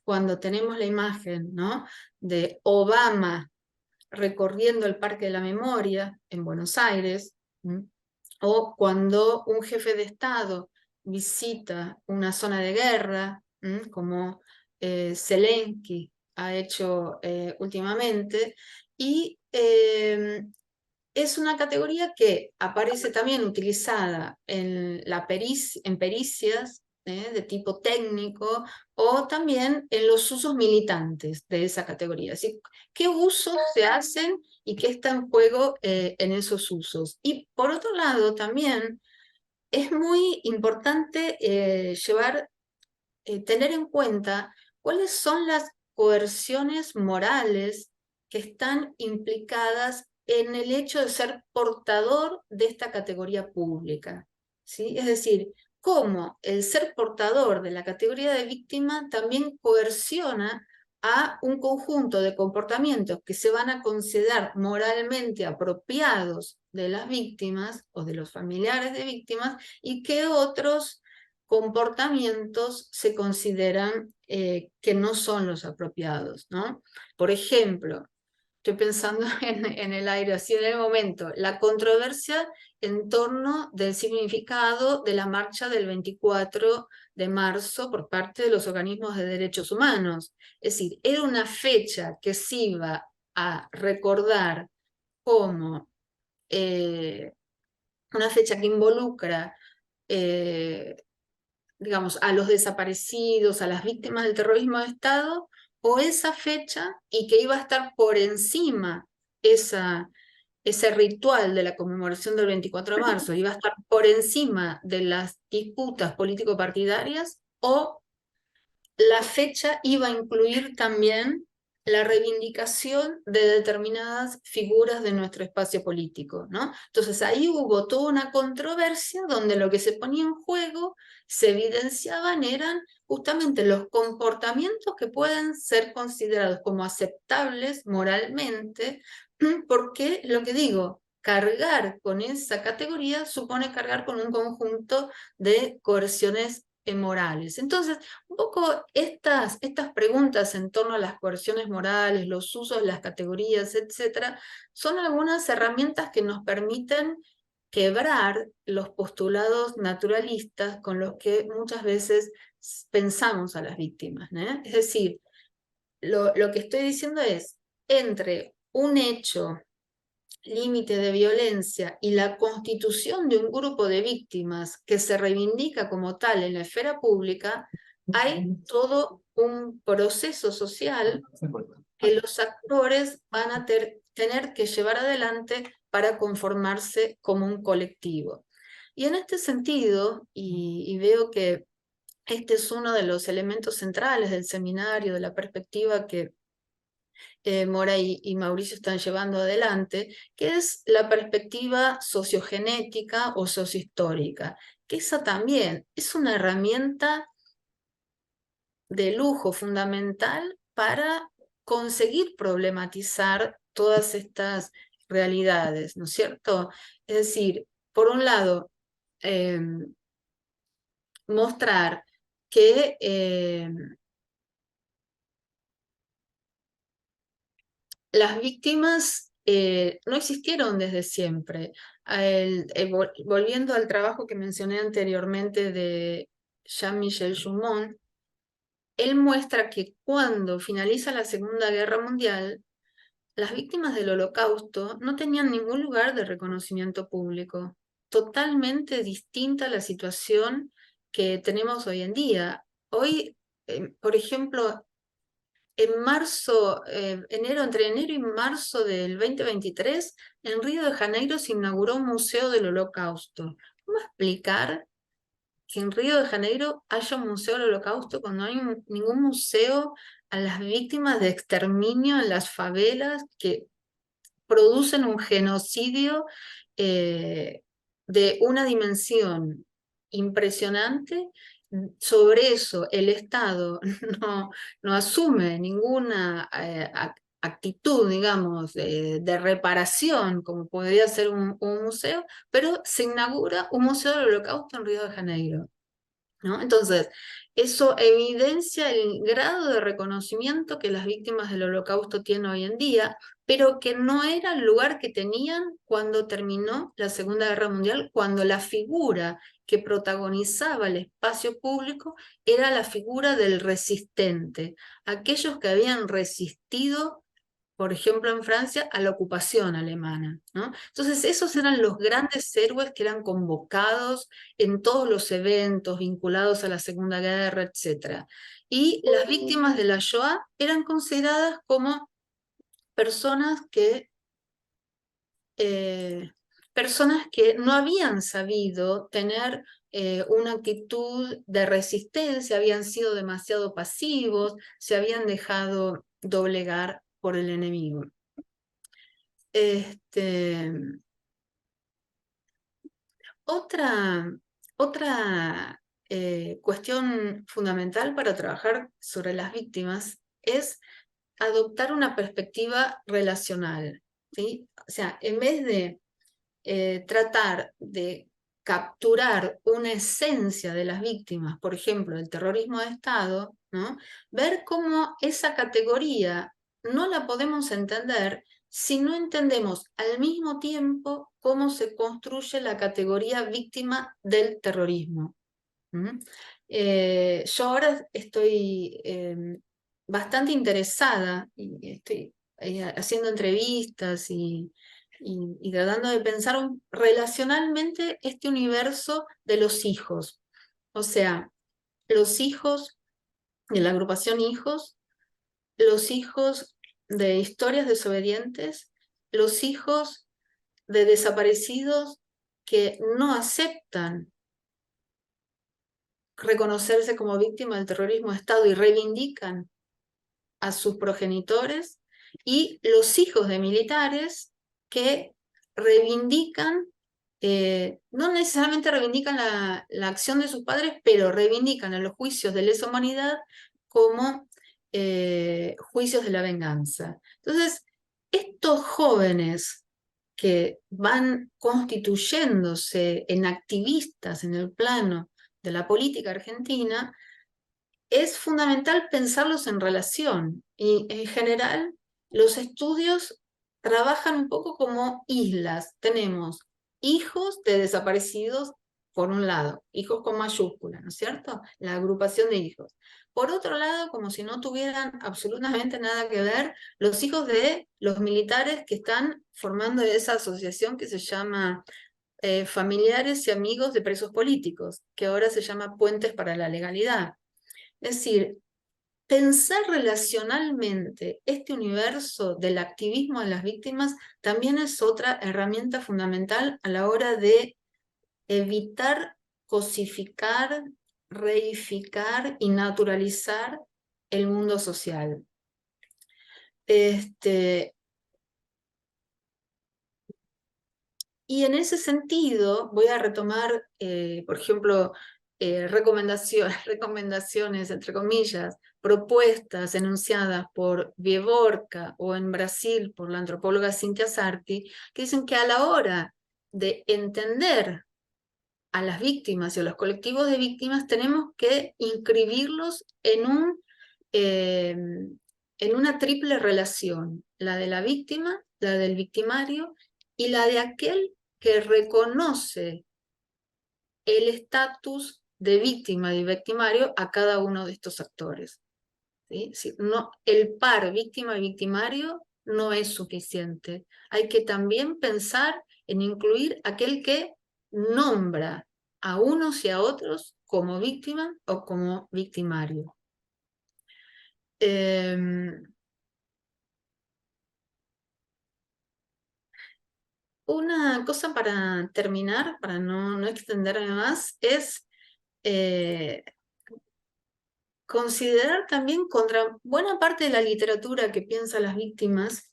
cuando tenemos la imagen, ¿no?, de Obama recorriendo el Parque de la Memoria en Buenos Aires, o cuando un jefe de Estado visita una zona de guerra, como Zelensky ha hecho últimamente, y es una categoría que aparece también utilizada en pericias de tipo técnico, o también en los usos militantes de esa categoría. Así, ¿qué usos se hacen y qué está en juego en esos usos? Y por otro lado, también es muy importante tener en cuenta cuáles son las coerciones morales que están implicadas en el hecho de ser portador de esta categoría pública, ¿sí? Es decir, cómo el ser portador de la categoría de víctima también coerciona a un conjunto de comportamientos que se van a considerar moralmente apropiados de las víctimas o de los familiares de víctimas, y que otros comportamientos se consideran que no son los apropiados, ¿no? Por ejemplo, estoy pensando en el aire, así en el momento, la controversia en torno del significado de la marcha del 24 de marzo por parte de los organismos de derechos humanos. Es decir, era una fecha que se iba a recordar como una fecha que involucra digamos, a los desaparecidos, a las víctimas del terrorismo de Estado, o esa fecha, y que iba a estar por encima ese ritual de la conmemoración del 24 de marzo, iba a estar por encima de las disputas político-partidarias, o la fecha iba a incluir también la reivindicación de determinadas figuras de nuestro espacio político, ¿no? Entonces ahí hubo toda una controversia donde lo que se ponía en juego, se evidenciaban, eran justamente los comportamientos que pueden ser considerados como aceptables moralmente, porque lo que digo, cargar con esa categoría supone cargar con un conjunto de coerciones morales. Entonces, un poco estas preguntas en torno a las coerciones morales, los usos de las categorías, etcétera, son algunas herramientas que nos permiten quebrar los postulados naturalistas con los que muchas veces pensamos a las víctimas, ¿eh? Es decir, lo que estoy diciendo es, entre un hecho límite de violencia y la constitución de un grupo de víctimas que se reivindica como tal en la esfera pública, hay todo un proceso social que los actores van a tener que llevar adelante para conformarse como un colectivo. Y en este sentido, y veo que este es uno de los elementos centrales del seminario, de la perspectiva que Mora y Mauricio están llevando adelante, que es la perspectiva sociogenética o sociohistórica, que esa también es una herramienta de lujo fundamental para conseguir problematizar todas estas realidades, ¿no es cierto? Es decir, por un lado, mostrar que las víctimas no existieron desde siempre. Volviendo al trabajo que mencioné anteriormente de Jean-Michel Jumont, él muestra que cuando finaliza la Segunda Guerra Mundial, las víctimas del Holocausto no tenían ningún lugar de reconocimiento público. Totalmente distinta a la situación que tenemos hoy en día. Hoy, por ejemplo, en marzo, entre enero y marzo del 2023, en Río de Janeiro se inauguró un museo del Holocausto. ¿Cómo explicar que en Río de Janeiro haya un museo del Holocausto cuando no hay ningún museo a las víctimas de exterminio en las favelas que producen un genocidio de una dimensión impresionante? Sobre eso el Estado no asume ninguna actitud, digamos, de reparación, como podría ser un museo, pero se inaugura un museo del Holocausto en Río de Janeiro, ¿no? Entonces, eso evidencia el grado de reconocimiento que las víctimas del Holocausto tienen hoy en día, pero que no era el lugar que tenían cuando terminó la Segunda Guerra Mundial, cuando la figura que protagonizaba el espacio público era la figura del resistente, aquellos que habían resistido, por ejemplo, en Francia, a la ocupación alemana, ¿no? Entonces, esos eran los grandes héroes que eran convocados en todos los eventos vinculados a la Segunda Guerra, etc. Y las víctimas de la Shoah eran consideradas como personas eh, que no habían sabido tener una actitud de resistencia, habían sido demasiado pasivos, se habían dejado doblegar por el enemigo. Otra cuestión fundamental para trabajar sobre las víctimas es adoptar una perspectiva relacional, ¿sí? O sea, en vez de tratar de capturar una esencia de las víctimas, por ejemplo, del terrorismo de Estado, ¿no? Ver cómo esa categoría no la podemos entender si no entendemos al mismo tiempo cómo se construye la categoría víctima del terrorismo. Yo ahora estoy bastante interesada y estoy haciendo entrevistas y tratando de pensar relacionalmente este universo de los hijos. O sea, los hijos de la agrupación Hijos, los hijos de historias desobedientes, los hijos de desaparecidos que no aceptan reconocerse como víctima del terrorismo de Estado y reivindican a sus progenitores, y los hijos de militares que reivindican, no necesariamente reivindican la acción de sus padres, pero reivindican a los juicios de lesa humanidad como juicios de la venganza. Entonces, estos jóvenes que van constituyéndose en activistas en el plano de la política argentina, es fundamental pensarlos en relación. Y en general, los estudios trabajan un poco como islas. Tenemos hijos de desaparecidos, por un lado, hijos con mayúscula, ¿no es cierto? La agrupación de hijos. Por otro lado, como si no tuvieran absolutamente nada que ver, los hijos de los militares que están formando esa asociación que se llama Familiares y Amigos de Presos Políticos, que ahora se llama Puentes para la Legalidad. Es decir, pensar relacionalmente este universo del activismo de las víctimas también es otra herramienta fundamental a la hora de evitar cosificar, reificar y naturalizar el mundo social. Y en ese sentido voy a retomar, por ejemplo, recomendaciones, entre comillas, propuestas enunciadas por Vievorka o en Brasil por la antropóloga Cynthia Sarti, que dicen que a la hora de entender a las víctimas y a los colectivos de víctimas tenemos que inscribirlos en una triple relación, la de la víctima, la del victimario y la de aquel que reconoce el estatus de víctima y victimario a cada uno de estos actores. ¿Sí? No, el par víctima y victimario no es suficiente. Hay que también pensar en incluir aquel que nombra a unos y a otros como víctima o como victimario. Una cosa para terminar, para no extenderme más, es considerar también contra buena parte de la literatura que piensa las víctimas,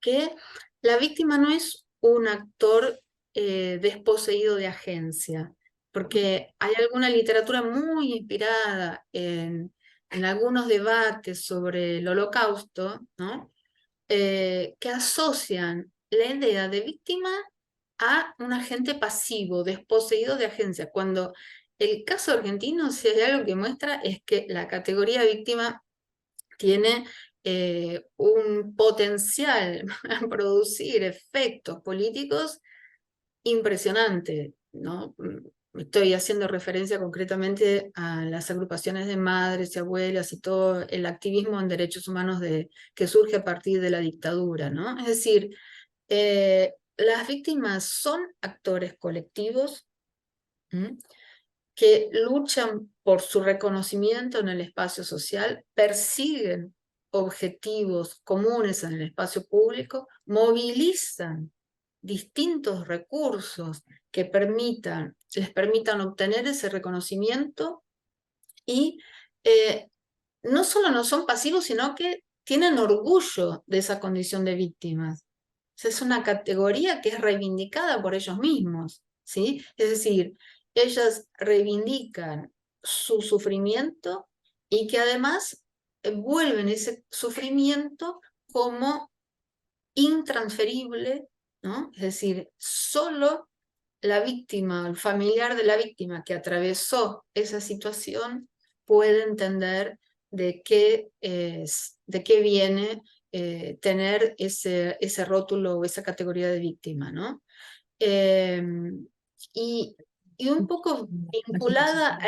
que la víctima no es un actor desposeído de agencia, porque hay alguna literatura muy inspirada en algunos debates sobre el Holocausto, ¿no? que asocian la idea de víctima a un agente pasivo, desposeído de agencia, cuando el caso argentino, si hay algo que muestra, es que la categoría víctima tiene un potencial a producir efectos políticos impresionante, ¿no? Estoy haciendo referencia concretamente a las agrupaciones de madres y abuelas y todo el activismo en derechos humanos que surge a partir de la dictadura, ¿no? Es decir, las víctimas son actores colectivos, ¿m? Que luchan por su reconocimiento en el espacio social, persiguen objetivos comunes en el espacio público, movilizan distintos recursos que les permitan obtener ese reconocimiento y no solo no son pasivos, sino que tienen orgullo de esa condición de víctimas. O sea, es una categoría que es reivindicada por ellos mismos, ¿sí? Es decir, ellas reivindican su sufrimiento y que además vuelven ese sufrimiento como intransferible, ¿no? Es decir, solo la víctima, el familiar de la víctima que atravesó esa situación puede entender de qué viene tener ese rótulo o esa categoría de víctima, ¿no? Eh, y, y un poco vinculada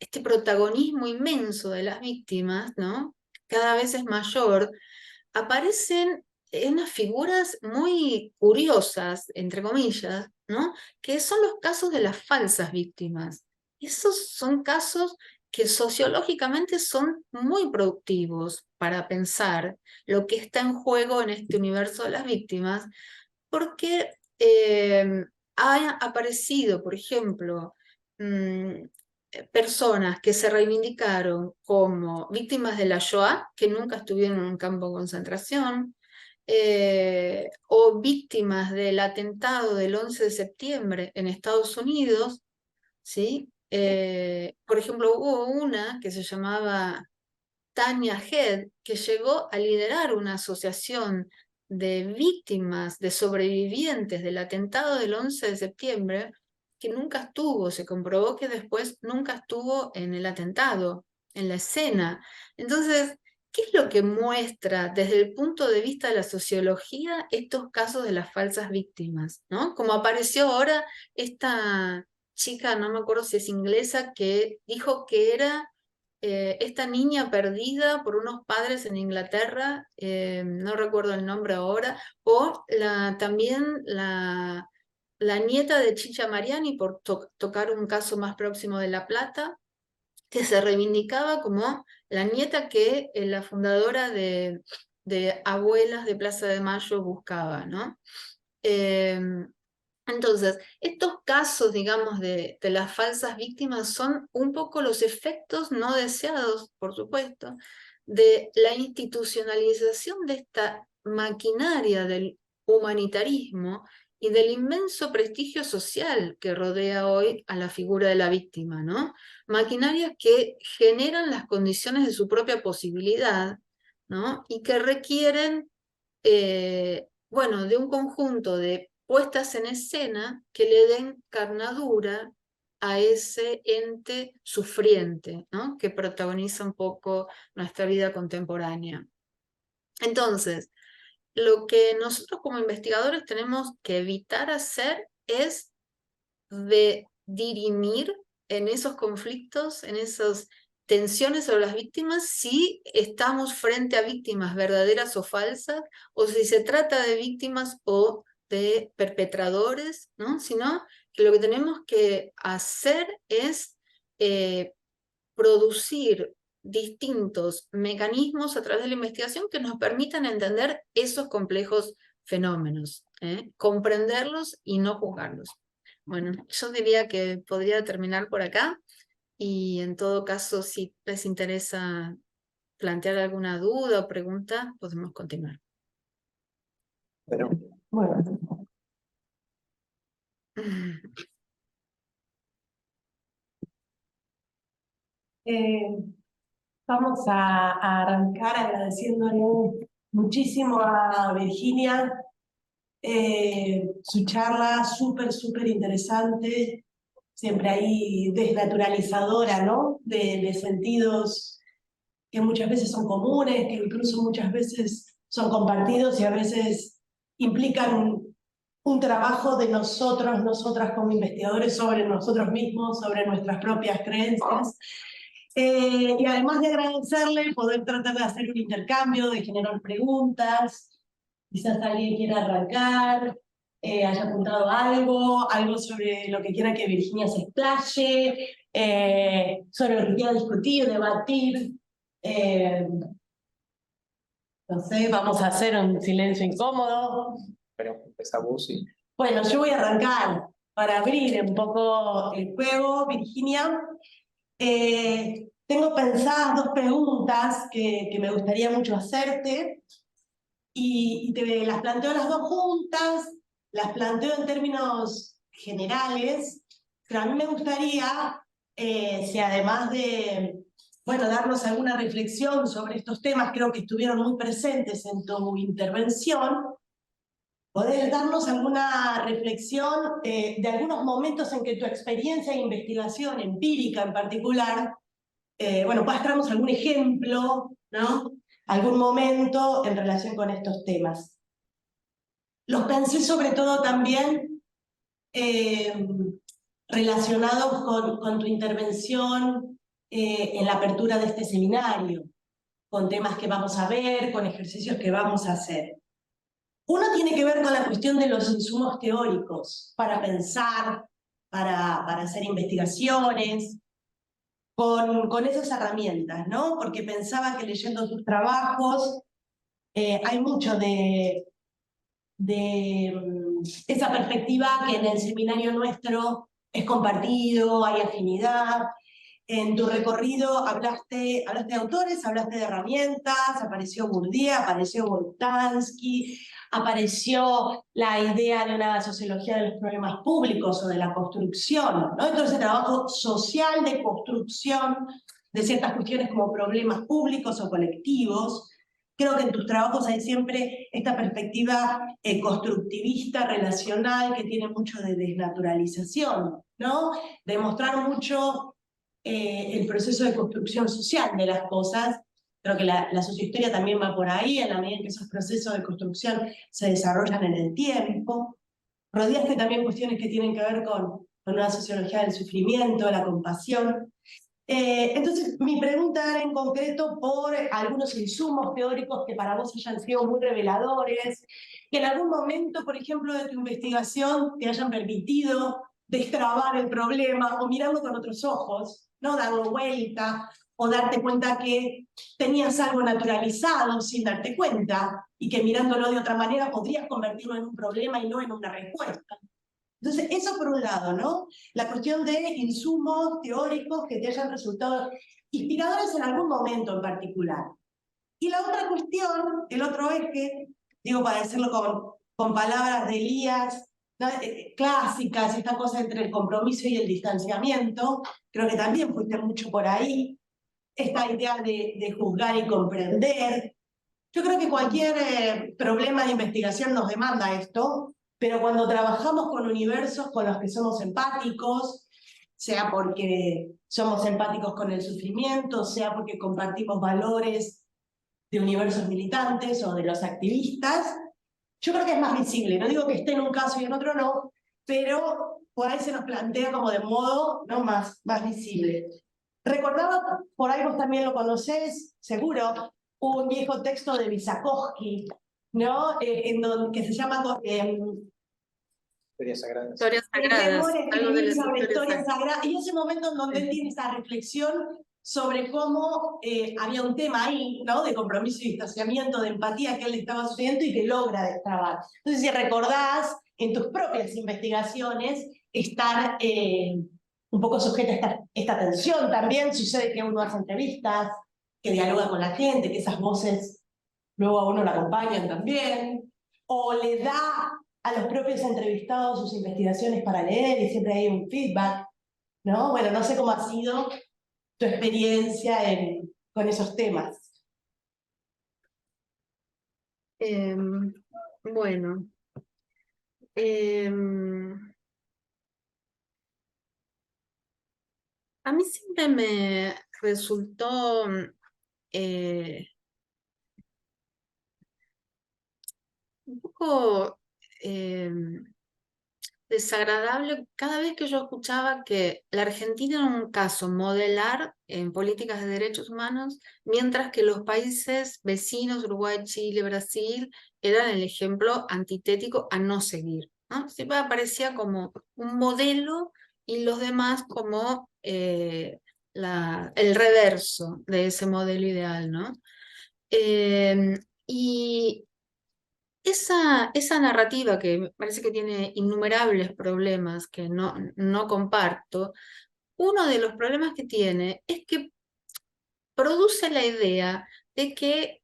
este protagonismo inmenso de las víctimas, ¿no? Cada vez es mayor, aparecen unas figuras muy curiosas, entre comillas, ¿no? Que son los casos de las falsas víctimas. Esos son casos que sociológicamente son muy productivos para pensar lo que está en juego en este universo de las víctimas, porque ha aparecido, por ejemplo, personas que se reivindicaron como víctimas de la Shoah, que nunca estuvieron en un campo de concentración, o víctimas del atentado del 11 de septiembre en Estados Unidos, ¿sí? Por ejemplo, hubo una que se llamaba Tanya Head, que llegó a liderar una asociación de víctimas, de sobrevivientes del atentado del 11 de septiembre, que nunca estuvo, se comprobó que después nunca estuvo en el atentado, en la escena. Entonces, ¿qué es lo que muestra desde el punto de vista de la sociología estos casos de las falsas víctimas, ¿no? Como apareció ahora esta chica, no me acuerdo si es inglesa, que dijo que era esta niña perdida por unos padres en Inglaterra, no recuerdo el nombre ahora, o también la nieta de Chicha Mariani, por tocar un caso más próximo de La Plata, que se reivindicaba como la nieta que la fundadora de Abuelas de Plaza de Mayo buscaba, ¿no? Entonces, estos casos, digamos, de las falsas víctimas son un poco los efectos no deseados, por supuesto, de la institucionalización de esta maquinaria del humanitarismo y del inmenso prestigio social que rodea hoy a la figura de la víctima, ¿no? Maquinarias que generan las condiciones de su propia posibilidad, ¿no? Y que requieren bueno, de un conjunto de puestas en escena que le den carnadura a ese ente sufriente, ¿no? Que protagoniza un poco nuestra vida contemporánea. Entonces, lo que nosotros como investigadores tenemos que evitar hacer es dirimir en esos conflictos, en esas tensiones sobre las víctimas, si estamos frente a víctimas verdaderas o falsas, o si se trata de víctimas o de perpetradores, ¿no? Sino que lo que tenemos que hacer es producir distintos mecanismos a través de la investigación que nos permitan entender esos complejos fenómenos, comprenderlos y no juzgarlos. Bueno, yo diría que podría terminar por acá y en todo caso, si les interesa plantear alguna duda o pregunta, podemos continuar. Pero, bueno. Vamos a arrancar agradeciéndole muchísimo a Virginia, su charla súper interesante, siempre ahí desnaturalizadora, ¿no? De sentidos que muchas veces son comunes, que incluso muchas veces son compartidos y a veces implican un trabajo de nosotros, nosotras como investigadores sobre nosotros mismos, sobre nuestras propias creencias. Y además de agradecerle, poder tratar de hacer un intercambio, de generar preguntas, quizás alguien quiera arrancar, haya apuntado algo sobre lo que quiera que Virginia se explaye, sobre lo que quiera discutir, debatir. No sé, vamos a hacer un silencio incómodo. Pero empezá vos, sí. Bueno, yo voy a arrancar para abrir un poco el juego, Virginia. Tengo pensadas dos preguntas que me gustaría mucho hacerte y te las planteo las dos juntas, las planteo en términos generales, pero a mí me gustaría, si además de, bueno, darnos alguna reflexión sobre estos temas, creo que estuvieron muy presentes en tu intervención, poder darnos alguna reflexión de algunos momentos en que tu experiencia de investigación empírica en particular, bueno, puedas darnos algún ejemplo, ¿no? Algún momento en relación con estos temas. Los pensé sobre todo también relacionados con tu intervención en la apertura de este seminario, con temas que vamos a ver, con ejercicios que vamos a hacer. Uno tiene que ver con la cuestión de los insumos teóricos para pensar, para hacer investigaciones, con esas herramientas, ¿no? Porque pensaba que leyendo tus trabajos hay mucho de esa perspectiva que en el seminario nuestro es compartido, hay afinidad. En tu recorrido hablaste de autores, hablaste de herramientas, apareció Bourdieu, apareció Boltanski, apareció la idea de una sociología de los problemas públicos o de la construcción, ¿no? Entonces el trabajo social de construcción de ciertas cuestiones como problemas públicos o colectivos. Creo que en tus trabajos hay siempre esta perspectiva constructivista, relacional, que tiene mucho de desnaturalización, ¿no? De mostrar mucho el proceso de construcción social de las cosas. Creo que la sociohistoria también va por ahí, en la medida en que esos procesos de construcción se desarrollan en el tiempo. Rodeaste también cuestiones que tienen que ver con una sociología del sufrimiento, la compasión. Entonces, mi pregunta era en concreto por algunos insumos teóricos que para vos hayan sido muy reveladores, que en algún momento, por ejemplo, de tu investigación te hayan permitido destrabar el problema o mirarlo con otros ojos, no darlo vuelta o darte cuenta que tenías algo naturalizado sin darte cuenta y que mirándolo de otra manera podrías convertirlo en un problema y no en una respuesta. Entonces, eso por un lado, ¿no? La cuestión de insumos teóricos que te hayan resultado inspiradores en algún momento en particular. Y la otra cuestión, el otro eje, digo para decirlo con palabras de Elías, ¿no? Clásicas, esta cosa entre el compromiso y el distanciamiento, creo que también fuiste mucho por ahí, esta idea de juzgar y comprender. Yo creo que cualquier problema de investigación nos demanda esto, pero cuando trabajamos con universos con los que somos empáticos, sea porque somos empáticos con el sufrimiento, sea porque compartimos valores de universos militantes o de los activistas, yo creo que es más visible. No digo que esté en un caso y en otro no, pero por ahí se nos plantea como de modo, ¿no? más visible. Recordaba, por ahí vos también lo conocés, seguro, un viejo texto de Vysakovsky, ¿no? Que se llama Historias sagradas. Historias sagradas, algo de las sobre historias historias sagradas. sagradas. Y ese momento en donde él tiene esa reflexión sobre cómo había un tema ahí, ¿no? De compromiso y distanciamiento, de empatía que él le estaba sucediendo y que logra destrabar. Entonces, si recordás en tus propias investigaciones estar un poco sujeta a esta tensión también, sucede que uno hace entrevistas, que dialoga con la gente, que esas voces luego a uno la acompañan también, o le da a los propios entrevistados sus investigaciones para leer y siempre hay un feedback, ¿no? Bueno, no sé cómo ha sido tu experiencia con esos temas? Bueno, a mí siempre me resultó un poco desagradable cada vez que yo escuchaba que la Argentina era un caso modelar en políticas de derechos humanos, mientras que los países vecinos, Uruguay, Chile, Brasil, eran el ejemplo antitético a no seguir, ¿no? Siempre aparecía como un modelo y los demás como el reverso de ese modelo ideal, ¿no? Y esa narrativa que me parece que tiene innumerables problemas que no comparto, uno de los problemas que tiene es que produce la idea de que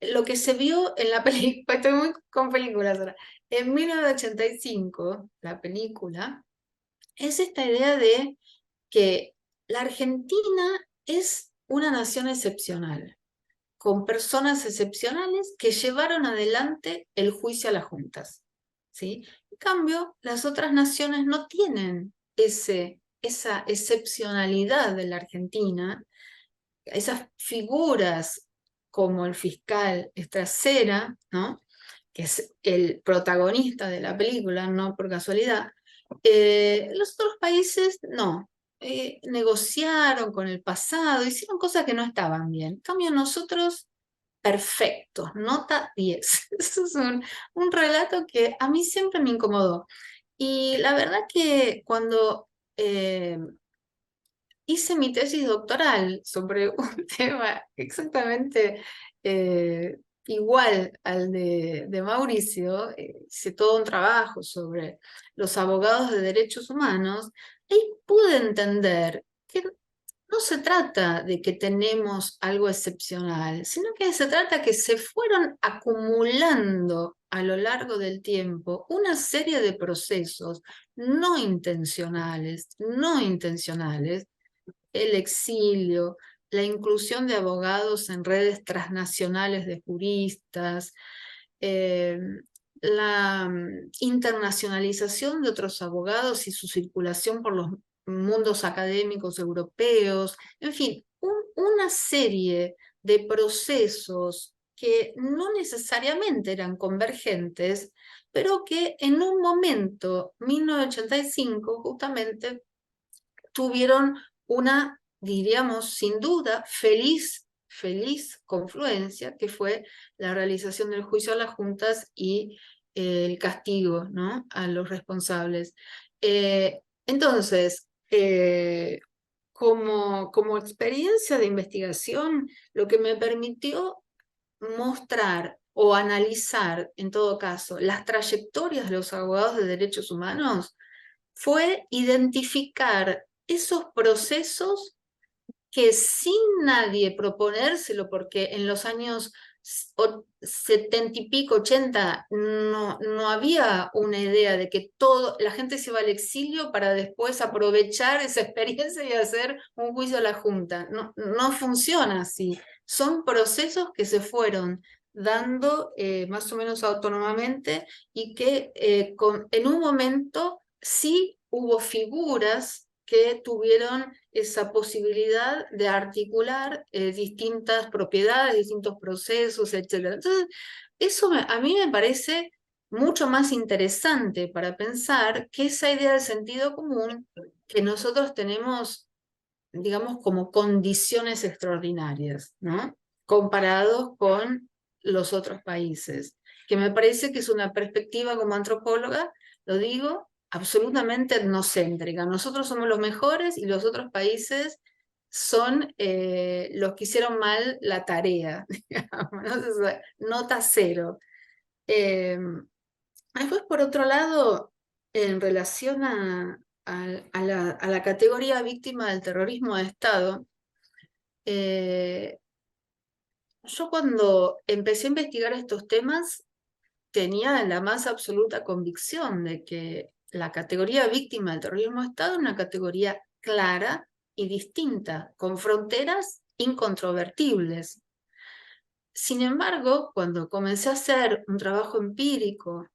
lo que se vio en la película, estoy muy con películas ahora, en 1985, la película, es esta idea de que la Argentina es una nación excepcional, con personas excepcionales que llevaron adelante el juicio a las juntas, ¿sí? En cambio, las otras naciones no tienen esa excepcionalidad de la Argentina, esas figuras como el fiscal Estracera, ¿no? Que es el protagonista de la película, no por casualidad. Los otros países no. Negociaron con el pasado, hicieron cosas que no estaban bien. En cambio, nosotros, perfectos, nota 10. Eso es un relato que a mí siempre me incomodó. Y la verdad que cuando hice mi tesis doctoral sobre un tema exactamente igual al de Mauricio, hice todo un trabajo sobre los abogados de derechos humanos, y pude entender que no se trata de que tenemos algo excepcional, sino que se trata que se fueron acumulando a lo largo del tiempo una serie de procesos no intencionales, el exilio, la inclusión de abogados en redes transnacionales de juristas, la internacionalización de otros abogados y su circulación por los mundos académicos europeos, en fin, una serie de procesos que no necesariamente eran convergentes, pero que en un momento, 1985, justamente tuvieron una, diríamos, sin duda, feliz confluencia, que fue la realización del juicio a las juntas y el castigo, ¿no?, a los responsables. Entonces, como experiencia de investigación, lo que me permitió mostrar o analizar, en todo caso, las trayectorias de los abogados de derechos humanos fue identificar esos procesos que sin nadie proponérselo, porque en los años 70 y pico, 80, no había una idea de que la gente se iba al exilio para después aprovechar esa experiencia y hacer un juicio a la Junta. No funciona así. Son procesos que se fueron dando más o menos autónomamente y que en un momento sí hubo figuras que tuvieron esa posibilidad de articular distintas propiedades, distintos procesos, etc. Entonces, eso a mí me parece mucho más interesante para pensar que esa idea de sentido común que nosotros tenemos, digamos, como condiciones extraordinarias, ¿no?, comparados con los otros países, que me parece que es una perspectiva como antropóloga, lo digo, absolutamente etnocéntrica. Nosotros somos los mejores y los otros países son los que hicieron mal la tarea, digamos, ¿no? Entonces, nota 0. Después, por otro lado, en relación a la categoría víctima del terrorismo de Estado, yo cuando empecé a investigar estos temas tenía la más absoluta convicción de que la categoría víctima del terrorismo de Estado es una categoría clara y distinta, con fronteras incontrovertibles. Sin embargo, cuando comencé a hacer un trabajo empírico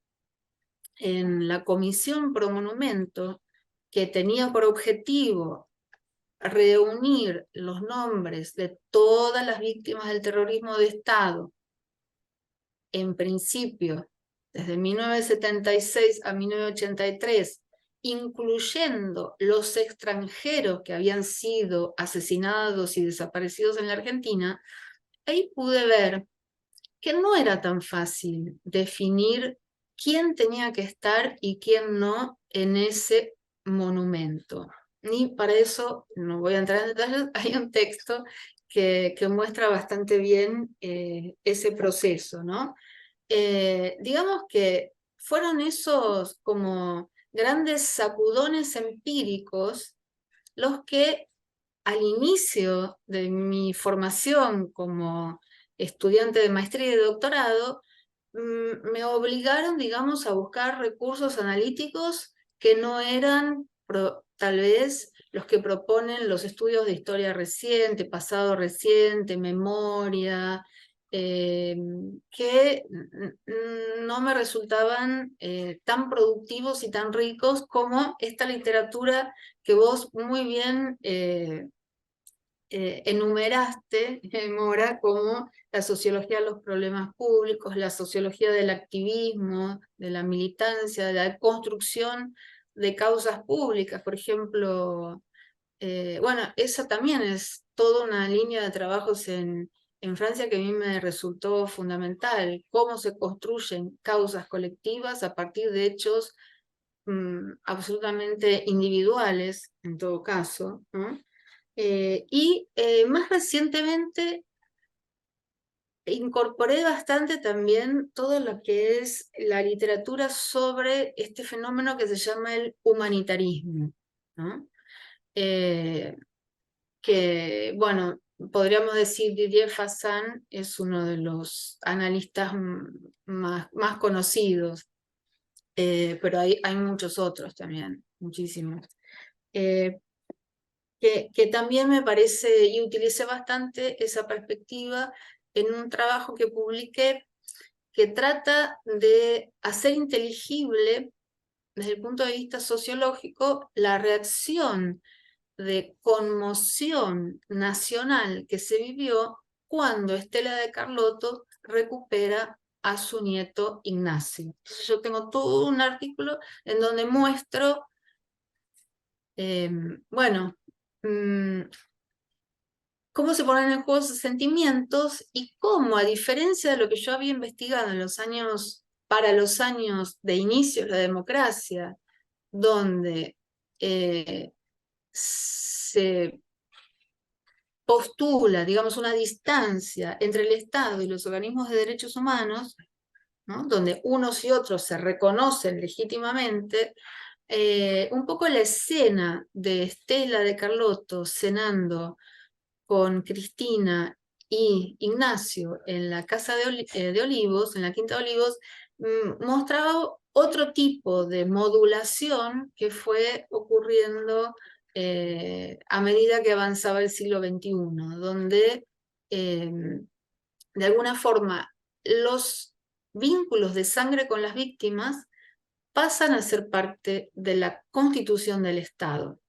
en la Comisión Pro Monumento, que tenía por objetivo reunir los nombres de todas las víctimas del terrorismo de Estado, en principio, desde 1976 a 1983, incluyendo los extranjeros que habían sido asesinados y desaparecidos en la Argentina, ahí pude ver que no era tan fácil definir quién tenía que estar y quién no en ese monumento. Ni para eso, no voy a entrar en detalles, hay un texto que muestra bastante bien ese proceso, ¿no? Digamos que fueron esos como grandes sacudones empíricos los que al inicio de mi formación como estudiante de maestría y de doctorado, me obligaron, digamos, a buscar recursos analíticos que no eran tal vez los que proponen los estudios de historia reciente, pasado reciente, memoria, que no me resultaban tan productivos y tan ricos como esta literatura que vos muy bien enumeraste, Mora, como la sociología de los problemas públicos, la sociología del activismo, de la militancia, de la construcción de causas públicas, por ejemplo. Bueno, esa también es toda una línea de trabajos en Francia que a mí me resultó fundamental, cómo se construyen causas colectivas a partir de hechos absolutamente individuales, en todo caso, ¿no? Y más recientemente incorporé bastante también todo lo que es la literatura sobre este fenómeno que se llama el humanitarismo, ¿no? Que, bueno, podríamos decir Didier Fassin es uno de los analistas más conocidos, pero hay muchos otros también, muchísimos. Que también me parece, y utilicé bastante esa perspectiva en un trabajo que publiqué que trata de hacer inteligible desde el punto de vista sociológico la reacción de conmoción nacional que se vivió cuando Estela de Carlotto recupera a su nieto Ignacio. Entonces yo tengo todo un artículo en donde muestro, bueno, cómo se ponen en juego sus sentimientos y cómo, a diferencia de lo que yo había investigado en los años, para los años de inicio de la democracia, donde se postula, digamos, una distancia entre el Estado y los organismos de derechos humanos, ¿no? Donde unos y otros se reconocen legítimamente, un poco la escena de Estela de Carlotto cenando con Cristina y Ignacio en la casa de Olivos, en la Quinta de Olivos, mostraba otro tipo de modulación que fue ocurriendo a medida que avanzaba el siglo XXI, donde de alguna forma los vínculos de sangre con las víctimas pasan a ser parte de la constitución del Estado.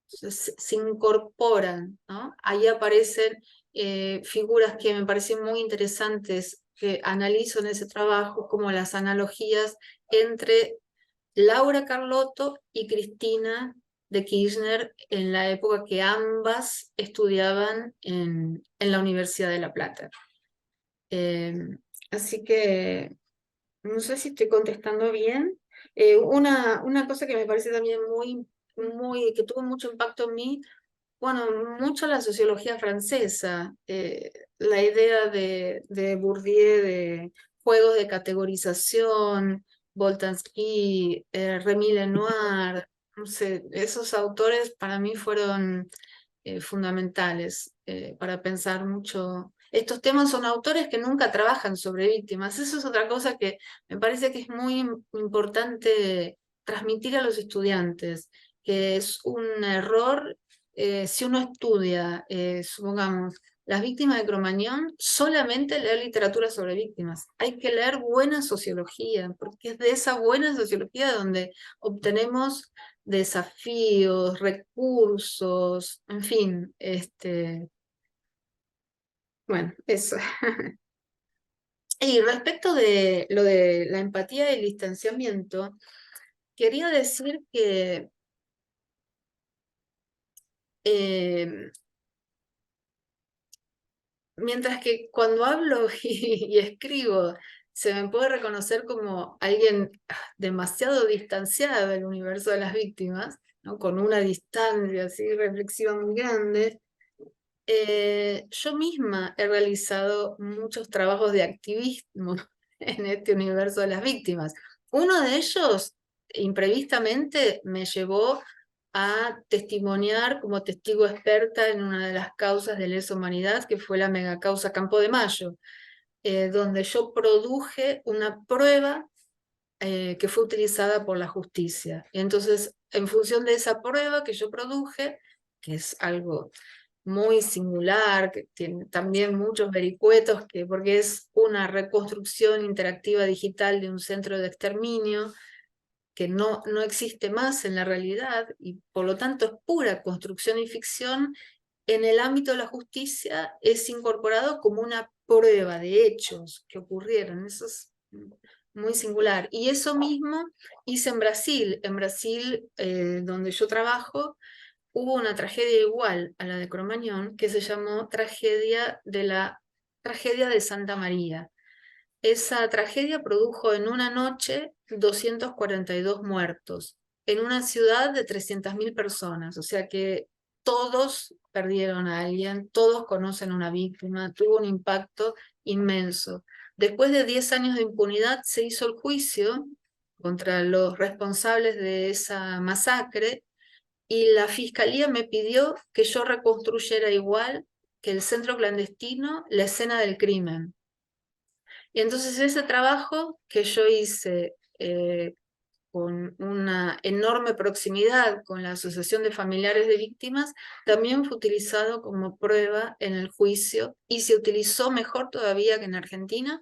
Se incorporan, ¿no? Ahí aparecen figuras que me parecen muy interesantes, que analizo en ese trabajo, como las analogías entre Laura Carlotto y Cristina de Kirchner en la época que ambas estudiaban en la Universidad de La Plata. Así que no sé si estoy contestando bien. Una cosa que me parece también que tuvo mucho impacto en mí, bueno, mucho la sociología francesa, la idea de Bourdieu de juegos de categorización, Boltanski, Rémy Lenoir, no sé, esos autores para mí fueron fundamentales para pensar mucho. Estos temas son autores que nunca trabajan sobre víctimas. Eso es otra cosa que me parece que es muy importante transmitir a los estudiantes, que es un error si uno estudia, supongamos, las víctimas de Cromañón, solamente leer literatura sobre víctimas. Hay que leer buena sociología, porque es de esa buena sociología donde obtenemos desafíos, recursos, en fin, bueno, eso. Y respecto de lo de la empatía y el distanciamiento, quería decir que mientras que cuando hablo y escribo se me puede reconocer como alguien demasiado distanciado del universo de las víctimas, ¿no? Con una distancia así reflexiva muy grande, yo misma he realizado muchos trabajos de activismo en este universo de las víctimas. Uno de ellos, imprevistamente, me llevó a testimoniar como testigo experta en una de las causas de lesa humanidad, que fue la megacausa Campo de Mayo, donde yo produje una prueba que fue utilizada por la justicia. Y entonces, en función de esa prueba que yo produje, que es algo muy singular, que tiene también muchos vericuetos, porque es una reconstrucción interactiva digital de un centro de exterminio, que no existe más en la realidad, y por lo tanto es pura construcción y ficción. En el ámbito de la justicia es incorporado como una prueba de hechos que ocurrieron. Eso es muy singular. Y eso mismo hice en Brasil. En Brasil, donde yo trabajo, hubo una tragedia igual a la de Cromañón, que se llamó tragedia de Santa María. Esa tragedia produjo en una noche 242 muertos, en una ciudad de 300.000 personas, o sea que todos perdieron a alguien, todos conocen una víctima, tuvo un impacto inmenso. Después de 10 años de impunidad se hizo el juicio contra los responsables de esa masacre, y la fiscalía me pidió que yo reconstruyera igual que el centro clandestino la escena del crimen. Y entonces ese trabajo que yo hice con una enorme proximidad con la Asociación de Familiares de Víctimas, también fue utilizado como prueba en el juicio, y se utilizó mejor todavía que en Argentina,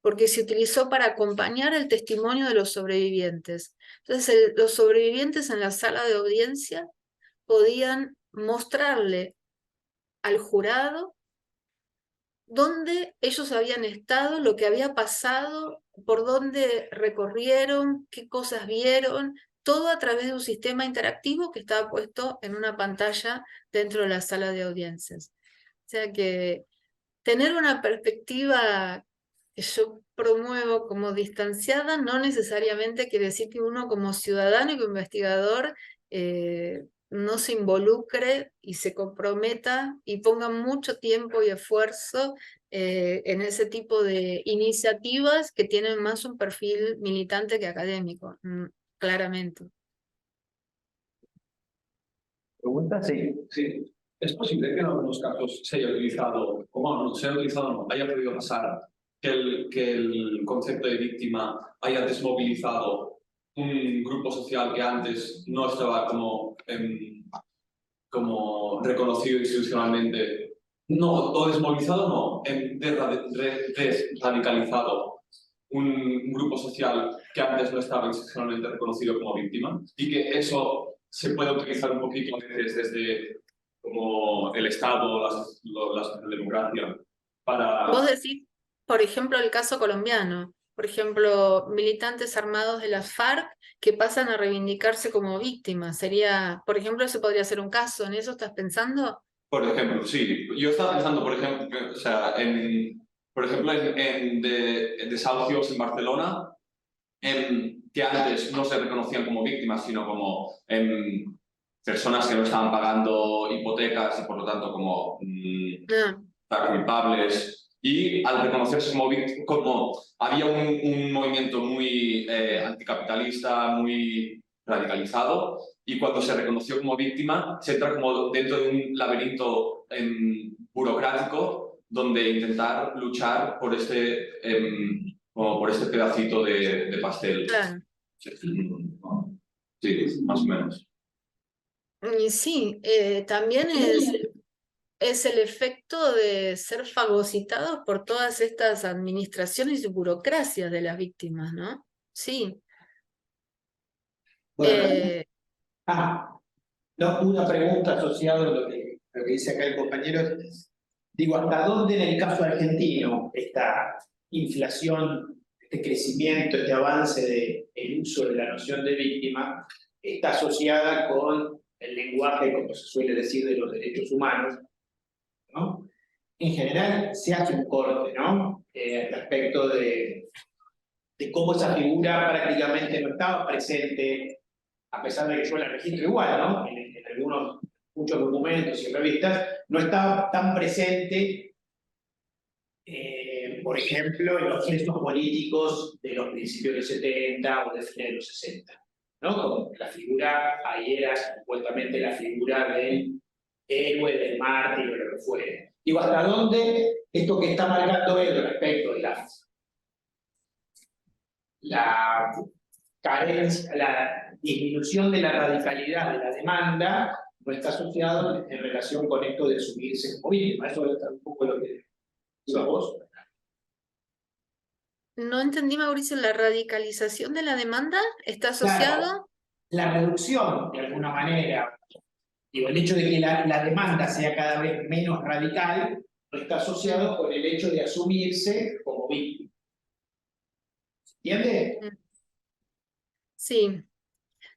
porque se utilizó para acompañar el testimonio de los sobrevivientes. Entonces los sobrevivientes en la sala de audiencia podían mostrarle al jurado dónde ellos habían estado, lo que había pasado, por dónde recorrieron, qué cosas vieron, todo a través de un sistema interactivo que estaba puesto en una pantalla dentro de la sala de audiencias. O sea que tener una perspectiva que yo promuevo como distanciada no necesariamente quiere decir que uno como ciudadano y como investigador no se involucre y se comprometa y ponga mucho tiempo y esfuerzo en ese tipo de iniciativas que tienen más un perfil militante que académico, claramente. ¿Pregunta? Sí. Sí, es posible que en algunos casos se haya utilizado, o bueno, no se haya utilizado, no, haya podido pasar que el concepto de víctima haya desmovilizado un grupo social que antes no estaba como reconocido institucionalmente. No, o desmovilizado no, desradicalizado un grupo social que antes no estaba institucionalmente reconocido como víctima, y que eso se puede utilizar un poquito a veces desde como el Estado, la socialdemocracia, para... Vos decís, por ejemplo, el caso colombiano, por ejemplo, militantes armados de las FARC que pasan a reivindicarse como víctimas. Sería, por ejemplo, ese podría ser un caso. ¿En eso estás pensando? Por ejemplo, sí. Yo estaba pensando, por ejemplo, o sea, por ejemplo, en desahucios en Barcelona, que antes no se reconocían como víctimas, sino como personas que no estaban pagando hipotecas y por lo tanto como culpables. Y al reconocerse como víctimas, como había un movimiento muy anticapitalista, muy radicalizado, y cuando se reconoció como víctima, se entra como dentro de un laberinto burocrático donde intentar luchar por como por este pedacito de pastel. Claro. Sí, más o menos. Y sí, también es el efecto de ser fagocitados por todas estas administraciones y burocracias de las víctimas, ¿no? Sí. Bueno, Eh, no, una pregunta asociada a lo que dice acá el compañero. Digo, ¿hasta dónde en el caso argentino esta inflación, este crecimiento, este avance del uso de la noción de víctima está asociada con el lenguaje, como se suele decir, de los derechos humanos, ¿no? En general se hace un corte, ¿no? Respecto de cómo esa figura prácticamente no estaba presente, a pesar de que yo la registro igual, ¿no? En algunos, muchos documentos y revistas, no estaba tan presente, por ejemplo, en los gestos políticos de los principios de los 70 o de fines de los 60, ¿no? Como la figura, ahí era supuestamente la figura del héroe, del mártir, o lo que fuere. Digo, ¿hasta dónde esto que está marcando él respecto de la carencia, la disminución de la radicalidad de la demanda no está asociado en relación con esto de asumirse como víctima? Eso es un poco lo que digo a vos. no entendí, Mauricio, ¿la radicalización de la demanda está asociado? Claro, la reducción, de alguna manera, digo, el hecho de que la demanda sea cada vez menos radical, no está asociado con el hecho de asumirse como víctima. ¿Entiendes? Sí.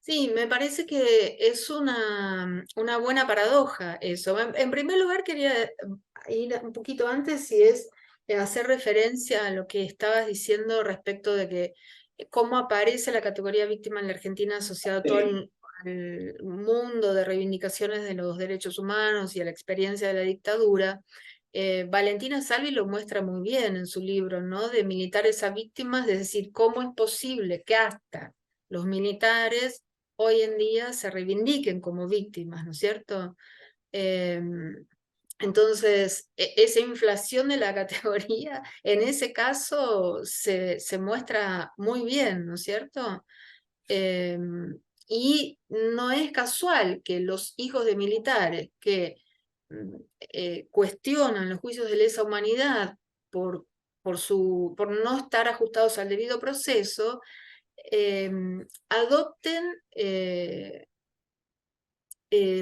Sí, me parece que es una buena paradoja eso. En primer lugar, quería ir un poquito antes y es hacer referencia a lo que estabas diciendo respecto de que cómo aparece la categoría víctima en la Argentina asociada a todo al mundo de reivindicaciones de los derechos humanos y a la experiencia de la dictadura. Valentina Salvi lo muestra muy bien en su libro, ¿no? De militares a víctimas, es decir, cómo es posible que hasta los militares hoy en día se reivindiquen como víctimas, ¿no es cierto? Entonces, esa inflación de la categoría, en ese caso, se muestra muy bien, ¿no es cierto? Y no es casual que los hijos de militares que cuestionan los juicios de lesa humanidad por no estar ajustados al debido proceso, adopten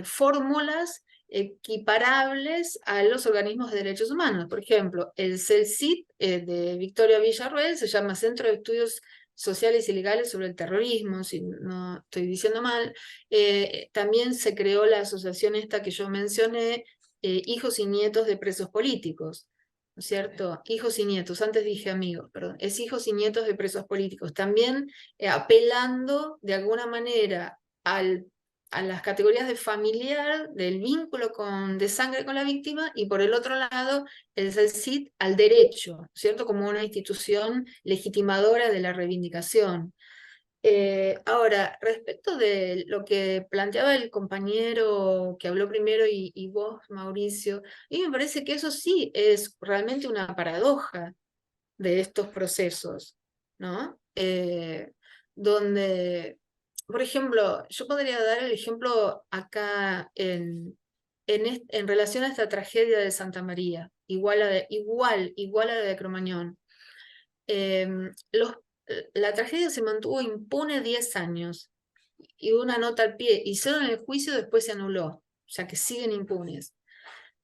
fórmulas equiparables a los organismos de derechos humanos. Por ejemplo, el CELCID de Victoria Villarroel se llama Centro de Estudios Sociales y Legales sobre el Terrorismo, si no estoy diciendo mal. También se creó la asociación esta que yo mencioné, Hijos y Nietos de Presos Políticos, ¿no es cierto? Hijos y nietos, antes dije amigos, perdón, es hijos y nietos de presos políticos, también apelando de alguna manera a las categorías de familiar, del vínculo de sangre con la víctima, y por el otro lado, el CELCID al derecho, ¿cierto? Como una institución legitimadora de la reivindicación. Ahora, respecto de lo que planteaba el compañero que habló primero y vos, Mauricio, a mí me parece que eso sí es realmente una paradoja de estos procesos, ¿no? Donde, por ejemplo, yo podría dar el ejemplo acá en relación a esta tragedia de Santa María, igual a la de Cromañón. La tragedia se mantuvo impune 10 años y una nota al pie. Hicieron el juicio, después se anuló, o sea que siguen impunes.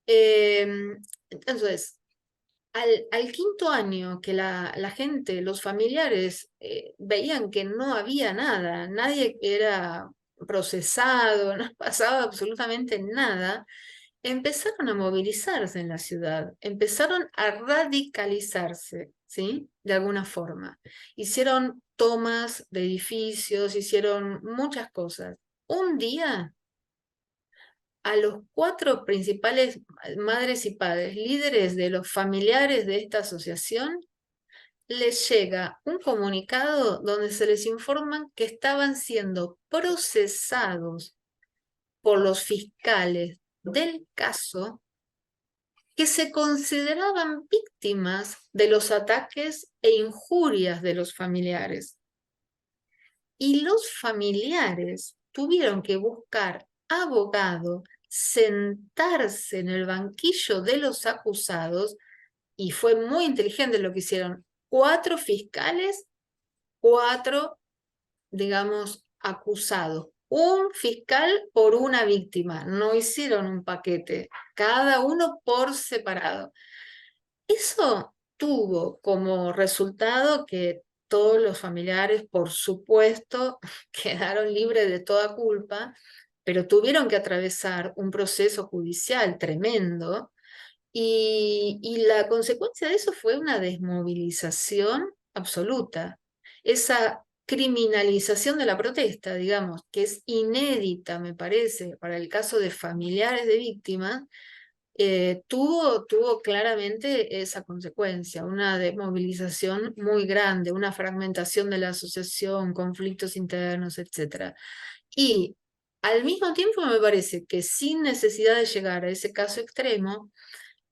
Entonces, al quinto año que la gente, los familiares, veían que no había nada, nadie era procesado, no pasaba absolutamente nada, empezaron a movilizarse en la ciudad, empezaron a radicalizarse, ¿sí? De alguna forma. Hicieron tomas de edificios, hicieron muchas cosas. Un día, a los 4 principales madres y padres, líderes de los familiares de esta asociación, les llega un comunicado donde se les informan que estaban siendo procesados por los fiscales del caso, que se consideraban víctimas de los ataques e injurias de los familiares. Y los familiares tuvieron que buscar abogado sentarse en el banquillo de los acusados, y fue muy inteligente lo que hicieron. 4 fiscales, 4, digamos, acusados. Un fiscal por una víctima. No hicieron un paquete, cada uno por separado. Eso tuvo como resultado que todos los familiares, por supuesto, quedaron libres de toda culpa, pero tuvieron que atravesar un proceso judicial tremendo, y la consecuencia de eso fue una desmovilización absoluta. Esa criminalización de la protesta, digamos, que es inédita, me parece, para el caso de familiares de víctimas, tuvo claramente esa consecuencia, una desmovilización muy grande, una fragmentación de la asociación, conflictos internos, etc. Y al mismo tiempo me parece que sin necesidad de llegar a ese caso extremo,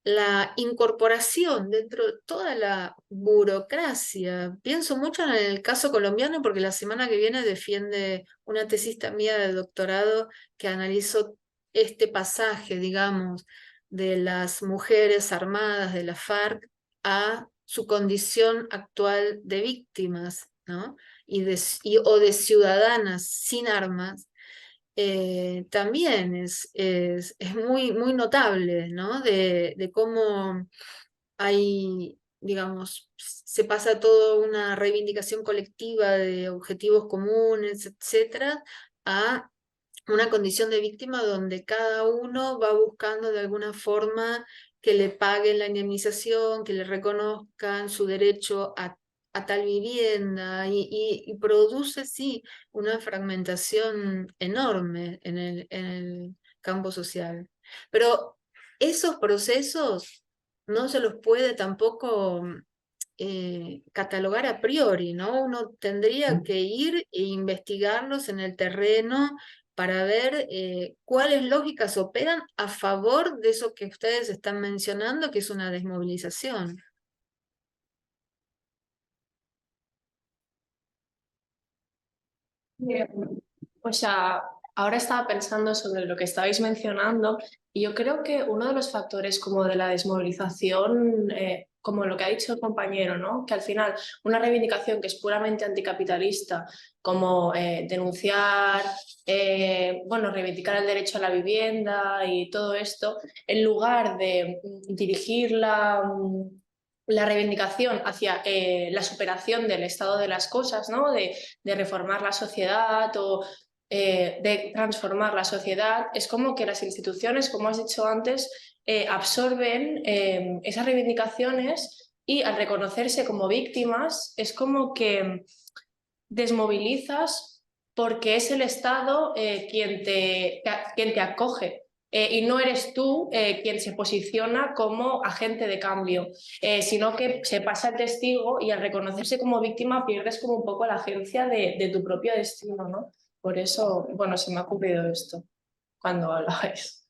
la incorporación dentro de toda la burocracia, pienso mucho en el caso colombiano porque la semana que viene defiende una tesista mía de doctorado que analizó este pasaje, digamos, de las mujeres armadas de la FARC a su condición actual de víctimas, ¿no? O de ciudadanas sin armas. También es muy, muy notable, ¿no? De cómo hay, digamos, se pasa toda una reivindicación colectiva de objetivos comunes, etcétera, a una condición de víctima donde cada uno va buscando de alguna forma que le paguen la indemnización, que le reconozcan su derecho a tal vivienda, y produce, sí, una fragmentación enorme en el campo social. Pero esos procesos no se los puede tampoco catalogar a priori, ¿no? Uno tendría que ir e investigarlos en el terreno para ver cuáles lógicas operan a favor de eso que ustedes están mencionando, que es una desmovilización. O sea, ahora estaba pensando sobre lo que estabais mencionando y yo creo que uno de los factores como de la desmovilización, como lo que ha dicho el compañero, ¿no? Que al final una reivindicación que es puramente anticapitalista, como denunciar, bueno, reivindicar el derecho a la vivienda y todo esto, en lugar de dirigir la reivindicación hacia la superación del estado de las cosas, ¿no? De reformar la sociedad o de transformar la sociedad, es como que las instituciones, como has dicho antes, absorben esas reivindicaciones y al reconocerse como víctimas es como que desmovilizas porque es el Estado quien te acoge. Y no eres tú quien se posiciona como agente de cambio, sino que se pasa el testigo y al reconocerse como víctima pierdes como un poco la agencia de tu propio destino, ¿no? Por eso, bueno, se me ha ocurrido esto cuando hablabais.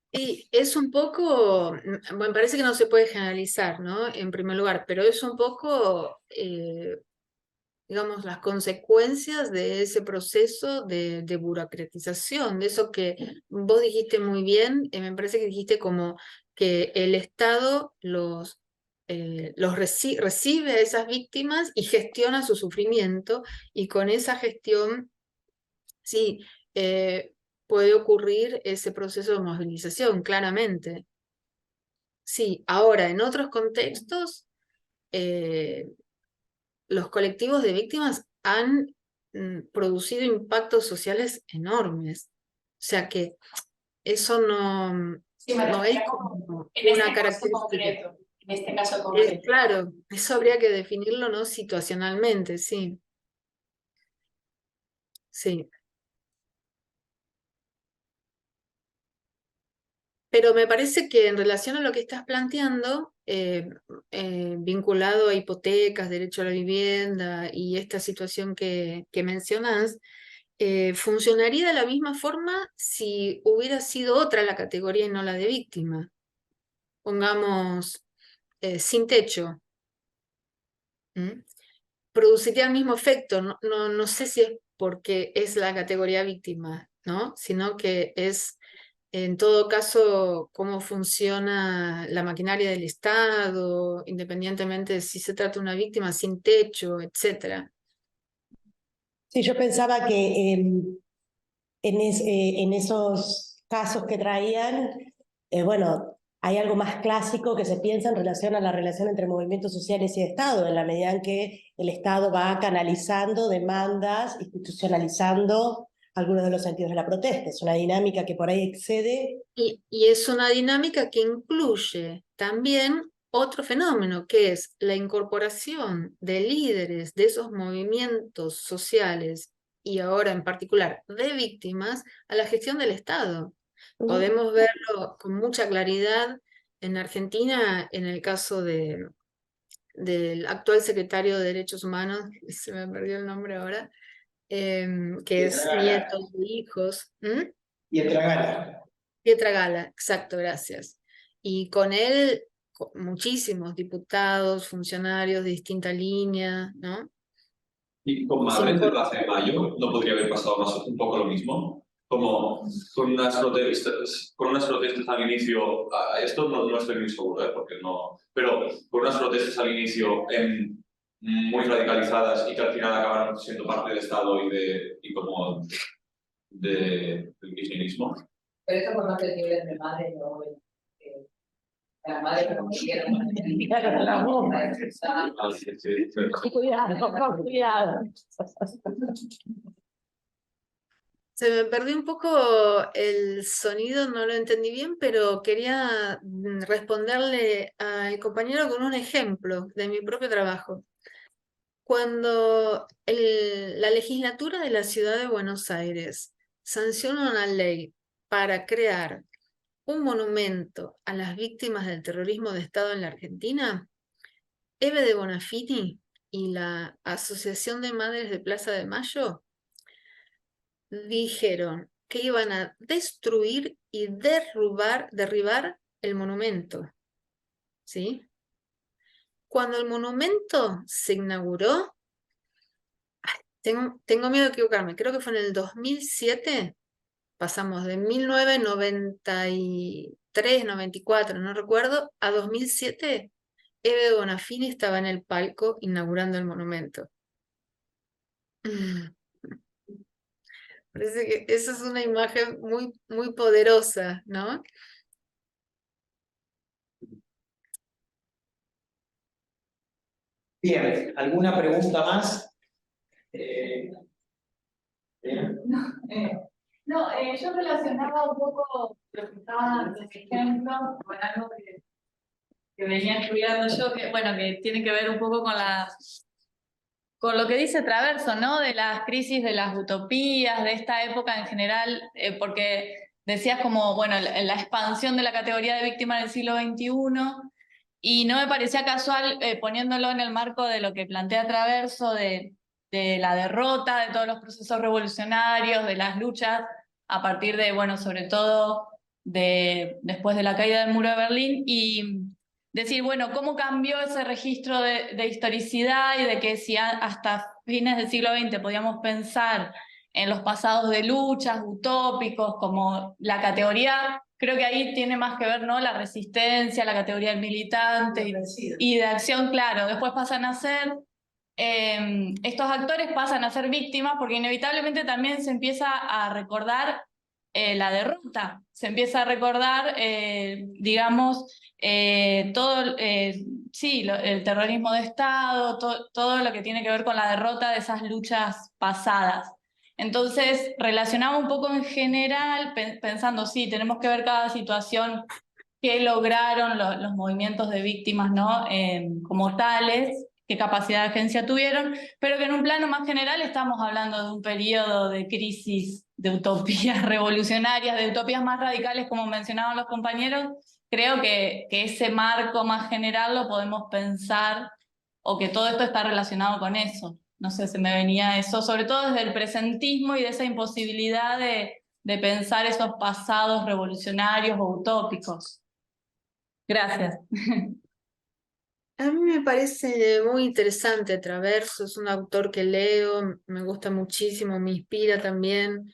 Y es un poco, me parece que no se puede generalizar, ¿no? En primer lugar, pero es un poco, digamos, las consecuencias de ese proceso de burocratización, de eso que vos dijiste muy bien, me parece que dijiste como que el Estado recibe a esas víctimas y gestiona su sufrimiento, y con esa gestión, sí, puede ocurrir ese proceso de movilización, claramente. Sí, ahora, en otros contextos, los colectivos de víctimas han producido impactos sociales enormes. O sea que eso no, Sí, me no es refiero como en este una caso característica. concreto, en este caso concreto. Claro, eso habría que definirlo, ¿no? Situacionalmente, sí. Sí. Pero me parece que en relación a lo que estás planteando, vinculado a hipotecas, derecho a la vivienda y esta situación que mencionás, funcionaría de la misma forma si hubiera sido otra la categoría y no la de víctima. Pongamos sin techo. ¿Mm? Produciría el mismo efecto. No sé si es porque es la categoría víctima. ¿no? Sino que es, en todo caso, cómo funciona la maquinaria del Estado, independientemente de si se trata de una víctima sin techo, etc. Sí, yo pensaba que en esos casos que traían, bueno, hay algo más clásico que se piensa en relación a la relación entre movimientos sociales y Estado, en la medida en que el Estado va canalizando demandas, institucionalizando algunos de los sentidos de la protesta. Es una dinámica que por ahí excede. Y es una dinámica que incluye también otro fenómeno, que es la incorporación de líderes de esos movimientos sociales y ahora en particular de víctimas a la gestión del Estado. Podemos verlo con mucha claridad en Argentina en el caso del actual secretario de Derechos Humanos, se me perdió el nombre ahora, que es nieto de hijos. Pietra Gala. Pietra Gala, exacto, gracias. Y con él muchísimos diputados, funcionarios de distinta línea, ¿no? Y con Madres de Plaza de Mayo no podría haber pasado un poco lo mismo, como con unas protestas al inicio, esto no estoy muy seguro, porque no, pero con unas protestas al inicio muy radicalizadas y que al final acabaron siendo parte del Estado y como del kirchnerismo. Pero eso por no ser nivel entre madres no las madres que consiguieron la bomba. Cuidado. Se me perdió un poco el sonido, no lo entendí bien, pero quería responderle al compañero con un ejemplo de mi propio trabajo. Cuando la legislatura de la ciudad de Buenos Aires sanciona una ley para crear un monumento a las víctimas del terrorismo de Estado en la Argentina, Eve de Bonafini y la Asociación de Madres de Plaza de Mayo dijeron que iban a destruir y derribar el monumento, ¿sí? Cuando el monumento se inauguró, tengo miedo de equivocarme, creo que fue en el 2007, pasamos de 1993, 94, no recuerdo, a 2007, Eve de Bonafini estaba en el palco inaugurando el monumento. Parece que esa es una imagen muy, muy poderosa, ¿no? Bien, ¿alguna pregunta más? Yo relacionaba un poco lo que estaban los ejemplos con algo que venía estudiando yo, que bueno, que tiene que ver un poco con lo que dice Traverso, ¿no? De las crisis de las utopías, de esta época en general, porque decías como, bueno, la expansión de la categoría de víctima en el siglo XXI, y no me parecía casual poniéndolo en el marco de lo que plantea Traverso, de la derrota de todos los procesos revolucionarios, de las luchas a partir de, bueno, sobre todo después de la caída del muro de Berlín, y decir, bueno, cómo cambió ese registro de historicidad y de que si hasta fines del siglo XX podíamos pensar en los pasados de luchas, utópicos, como la categoría, creo que ahí tiene más que ver, ¿no? La resistencia, la categoría del militante y de acción, claro. Después pasan a ser, estos actores pasan a ser víctimas porque inevitablemente también se empieza a recordar la derrota, se empieza a recordar, digamos, todo, sí, el terrorismo de Estado, todo lo que tiene que ver con la derrota de esas luchas pasadas. Entonces, relacionaba un poco en general, pensando, sí, tenemos que ver cada situación que lograron los movimientos de víctimas, ¿no? Como tales, qué capacidad de agencia tuvieron, pero que en un plano más general estamos hablando de un periodo de crisis, de utopías revolucionarias, de utopías más radicales, como mencionaban los compañeros. Creo que ese marco más general lo podemos pensar, o que todo esto está relacionado con eso. No sé, se me venía eso, sobre todo desde el presentismo y de esa imposibilidad de pensar esos pasados revolucionarios o utópicos. Gracias. A mí me parece muy interesante Traverso, es un autor que leo, me gusta muchísimo, me inspira también.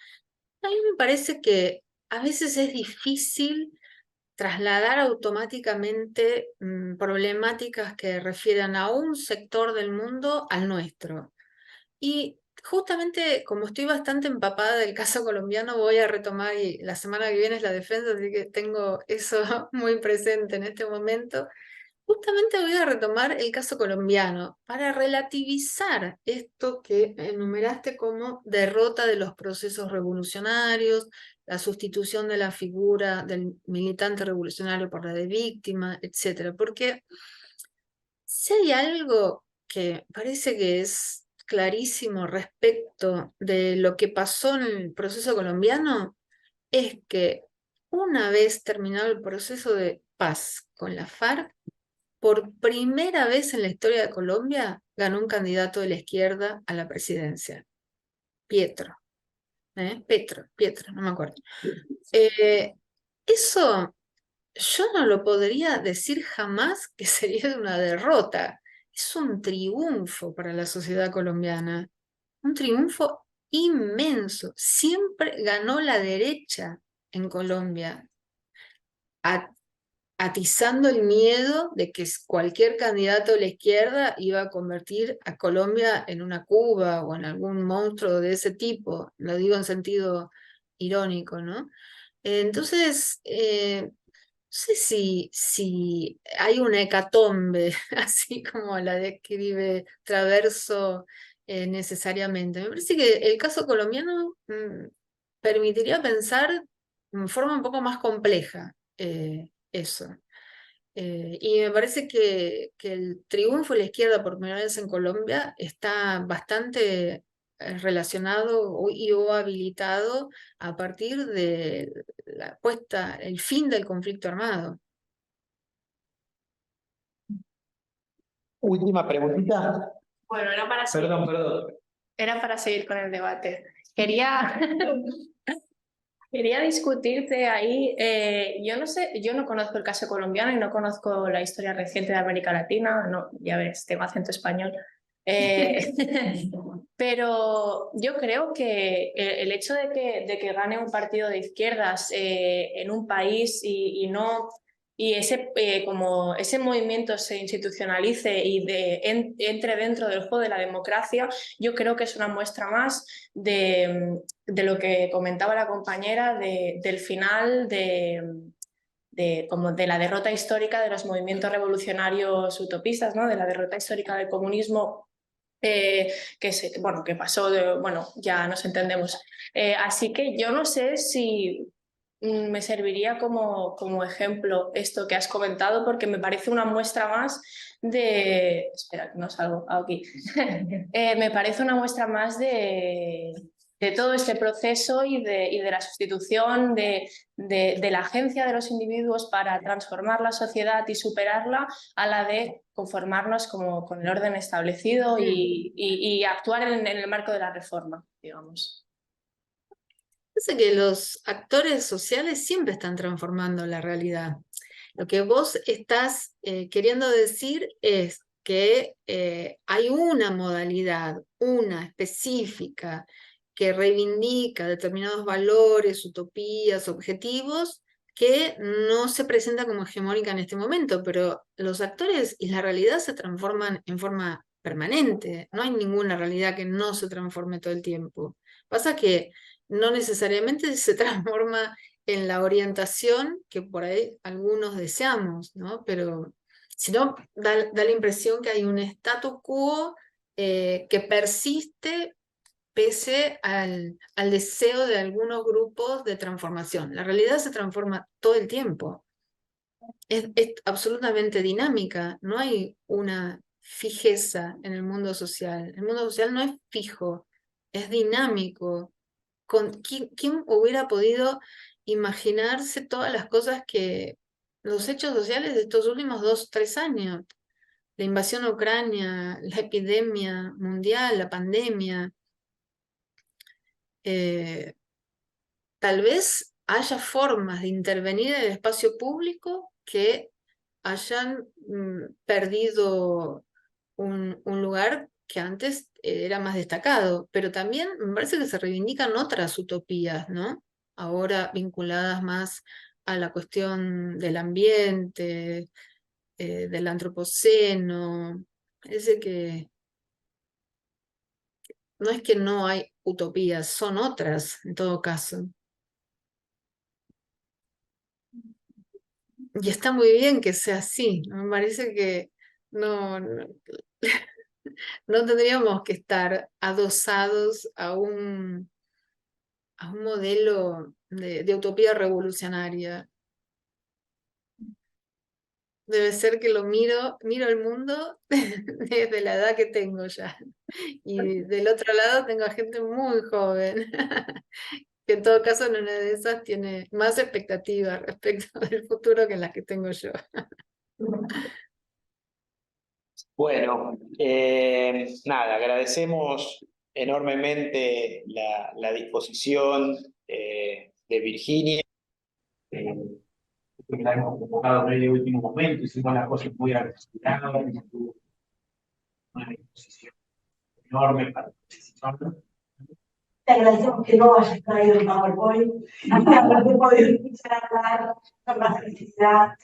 A mí me parece que a veces es difícil trasladar automáticamente problemáticas que refieran a un sector del mundo al nuestro. Y justamente como estoy bastante empapada del caso colombiano, voy a retomar, y la semana que viene es la defensa, así que tengo eso muy presente en este momento. Justamente voy a retomar el caso colombiano para relativizar esto que enumeraste como derrota de los procesos revolucionarios, la sustitución de la figura del militante revolucionario por la de víctima, etc. Porque si hay algo que parece que es clarísimo respecto de lo que pasó en el proceso colombiano, es que una vez terminado el proceso de paz con la FARC, por primera vez en la historia de Colombia ganó un candidato de la izquierda a la presidencia, Pietro, Pietro, no me acuerdo. Eso yo no lo podría decir jamás que sería una derrota. Es un triunfo para la sociedad colombiana, un triunfo inmenso. Siempre ganó la derecha en Colombia, atizando el miedo de que cualquier candidato de la izquierda iba a convertir a Colombia en una Cuba o en algún monstruo de ese tipo. Lo digo en sentido irónico, ¿no? Entonces, no sé si hay una hecatombe, así como la describe Traverso necesariamente. Me parece que el caso colombiano permitiría pensar en forma un poco más compleja eso. Y me parece que el triunfo de la izquierda por primera vez en Colombia está bastante relacionado o habilitado a partir de el fin del conflicto armado. Última preguntita. Bueno, era para seguir con el debate. Quería discutirte ahí, yo no sé, yo no conozco el caso colombiano y no conozco la historia reciente de América Latina, no, ya ves, tengo acento español. Pero yo creo que el hecho de que gane un partido de izquierdas en un país y como ese movimiento se institucionalice y entre dentro del juego de la democracia, yo creo que es una muestra más de lo que comentaba la compañera del final como de la derrota histórica de los movimientos revolucionarios utopistas, ¿no? De la derrota histórica del comunismo que pasó, ya nos entendemos. Así que yo no sé si me serviría como ejemplo esto que has comentado, porque me parece una muestra más de... Espera, que no salgo aquí. Me parece una muestra más de todo este proceso y de la sustitución de la agencia de los individuos para transformar la sociedad y superarla, a la de conformarnos con el orden establecido y actuar en el marco de la reforma, digamos. Parece que los actores sociales siempre están transformando la realidad. Lo que vos estás queriendo decir es que hay una modalidad, una específica, que reivindica determinados valores, utopías, objetivos, que no se presenta como hegemónica en este momento, pero los actores y la realidad se transforman en forma permanente. No hay ninguna realidad que no se transforme todo el tiempo. Pasa que no necesariamente se transforma en la orientación que por ahí algunos deseamos, ¿no? Pero si no, da la impresión que hay un status quo que persiste pese al deseo de algunos grupos de transformación. La realidad se transforma todo el tiempo. Es absolutamente dinámica, no hay una fijeza en el mundo social. El mundo social no es fijo, es dinámico. ¿Quién hubiera podido imaginarse todas las cosas que los hechos sociales de estos últimos 2-3 años? La invasión a Ucrania, la epidemia mundial, la pandemia. Tal vez haya formas de intervenir en el espacio público que hayan perdido un lugar que antes era más destacado, pero también me parece que se reivindican otras utopías, ¿no? Ahora vinculadas más a la cuestión del ambiente, del antropoceno. Parece que no es que no hay utopías, son otras en todo caso. Y está muy bien que sea así. Me parece que no, no tendríamos que estar adosados a un modelo de utopía revolucionaria. Debe ser que miro el mundo desde la edad que tengo ya. Y del otro lado tengo a gente muy joven, que en todo caso en una de esas tiene más expectativas respecto del futuro que las que tengo yo. Bueno, nada, agradecemos enormemente la disposición de Virginia. Que la hemos convocado en el último momento, hicimos las cosas muy apresuradas, tuvo una disposición enorme para participar. Te agradecemos que no hayas traído el PowerPoint, haber podido escuchar hablar con más felicidad.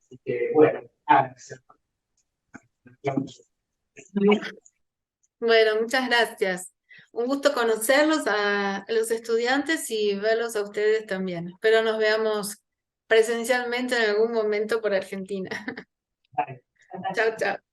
Así que, bueno, Bueno, muchas gracias. Un gusto conocerlos a los estudiantes y verlos a ustedes también. Espero nos veamos presencialmente en algún momento por Argentina. Chao, chao.